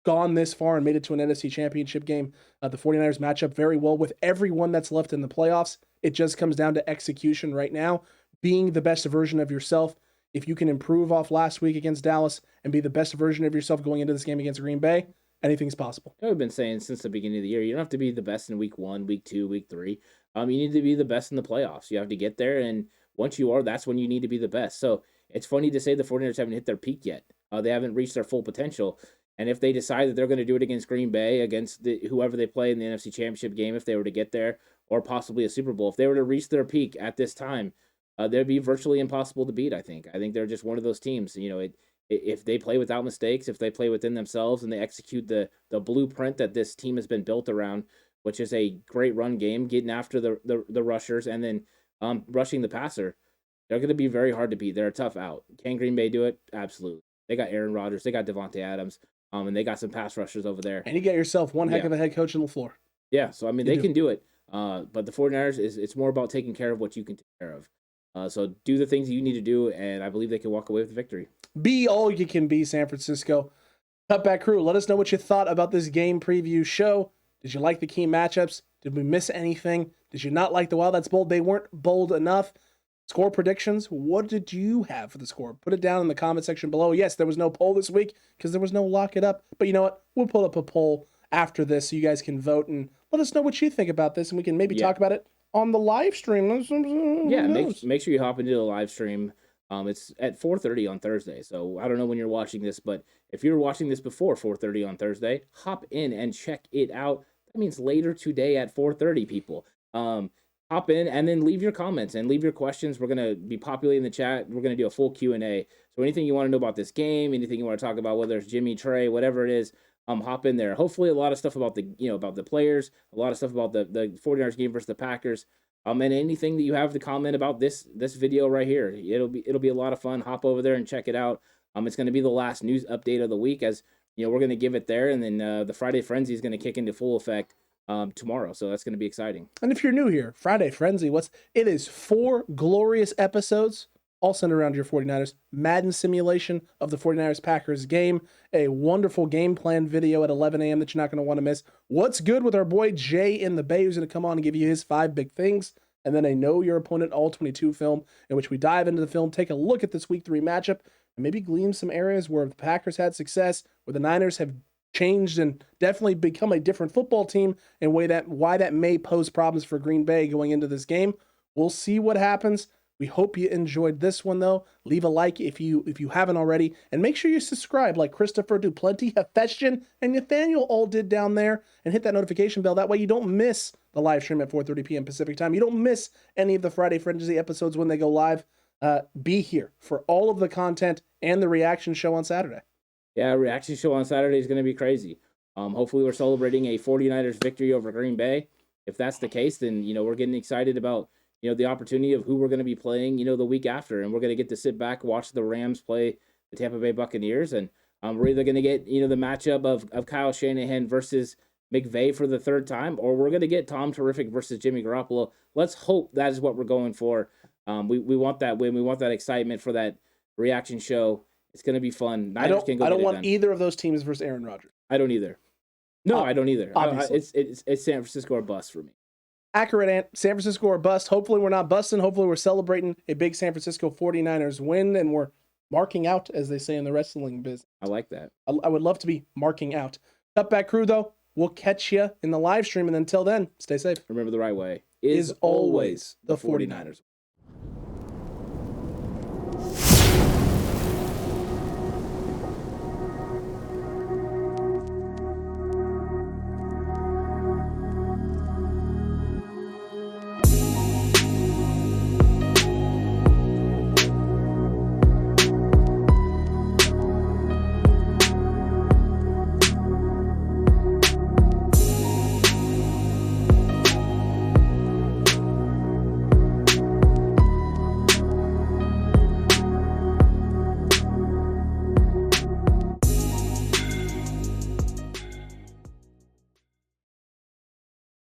gone this far and made it to an NFC Championship game. The 49ers match up very well with everyone that's left in the playoffs. It just comes down to execution right now, being the best version of yourself. If you can improve off last week against Dallas and be the best version of yourself going into this game against Green Bay, anything's possible. I've been saying since the beginning of the year, you don't have to be the best in week 1, week 2, week 3. You need to be the best in the playoffs. You have to get there, and once you are, that's when you need to be the best. So it's funny to say the 49ers haven't hit their peak yet. They haven't reached their full potential. And if they decide that they're going to do it against Green Bay, against whoever they play in the NFC Championship game, if they were to get there, or possibly a Super Bowl, if they were to reach their peak at this time, they'd be virtually impossible to beat, I think. I think they're just one of those teams. If they play without mistakes, if they play within themselves, and they execute the blueprint that this team has been built around, which is a great run game, getting after the rushers, and then rushing the passer, they're going to be very hard to beat. They're a tough out. Can Green Bay do it? Absolutely. They got Aaron Rodgers. They got Davante Adams. And they got some pass rushers over there. And you get yourself one heck of a head coach on the floor. Yeah, so, they can do it. But the 49ers, it's more about taking care of what you can take care of. So do the things you need to do, and I believe they can walk away with the victory. Be all you can be, San Francisco. Cutback crew, let us know what you thought about this game preview show. Did you like the key matchups? Did we miss anything? Did you not like the Wild? That's bold. They weren't bold enough. Score predictions, what did you have for the score? Put it down in the comment section below. Yes, there was no poll this week because there was no lock it up. But you know what? We'll pull up a poll after this so you guys can vote and let us know what you think about this, and we can maybe talk about it on the live stream. Yeah, make sure you hop into the live stream. It's at 4:30 on Thursday. So I don't know when you're watching this, but if you're watching this before 4:30 on Thursday, hop in and check it out. That means later today at 4:30, people. Hop in and then leave your comments and leave your questions. We're going to be populating the chat. We're going to do a full Q&A. So anything you want to know about this game, anything you want to talk about, whether it's Jimmy, Trey, whatever it is, hop in there. Hopefully a lot of stuff about the players, a lot of stuff about the 49ers game versus the Packers. And anything that you have to comment about this video right here. It'll be a lot of fun. Hop over there and check it out. It's going to be the last news update of the week, as we're going to give it there, and then the Friday Frenzy is going to kick into full effect tomorrow, so that's going to be exciting. And if you're new here, Friday Frenzy, it is 4 glorious episodes, all centered around your 49ers. Madden simulation of the 49ers-Packers game, a wonderful game plan video at 11 a.m. that you're not going to want to miss. What's good with our boy Jay in the Bay, who's going to come on and give you his 5 big things, and then a Know Your Opponent All-22 film, in which we dive into the film, take a look at this Week 3 matchup, and maybe glean some areas where the Packers had success, where the Niners have changed and definitely become a different football team, and why that may pose problems for Green Bay going into this game. We'll see what happens. We hope you enjoyed this one, though. Leave a like if you haven't already, and make sure you subscribe like Christopher Duplenty, Hephaestion, and Nathaniel all did down there, and hit that notification bell. That way you don't miss the live stream at 4:30 p.m. Pacific time. You don't miss any of the Friday Frenzy episodes when they go live. Be here for all of the content and the reaction show on Saturday. Yeah, reaction show on Saturday is going to be crazy. Hopefully we're celebrating a 49ers victory over Green Bay. If that's the case, then, we're getting excited about, the opportunity of who we're going to be playing, the week after. And we're going to get to sit back, watch the Rams play the Tampa Bay Buccaneers. And we're either going to get, the matchup of Kyle Shanahan versus McVay for the 3rd time, or we're going to get Tom Terrific versus Jimmy Garoppolo. Let's hope that is what we're going for. We want that win. We want that excitement for that reaction show. It's going to be fun. I don't want either of those teams versus Aaron Rodgers. I don't either. No, I don't either. Obviously. It's San Francisco or bust for me. Accurate, Ant. San Francisco or bust. Hopefully we're not busting. Hopefully we're celebrating a big San Francisco 49ers win, and we're marking out, as they say in the wrestling business. I like that. I would love to be marking out. Cutback crew, though, we'll catch you in the live stream, and until then, stay safe. Remember, the right way is always the 49ers.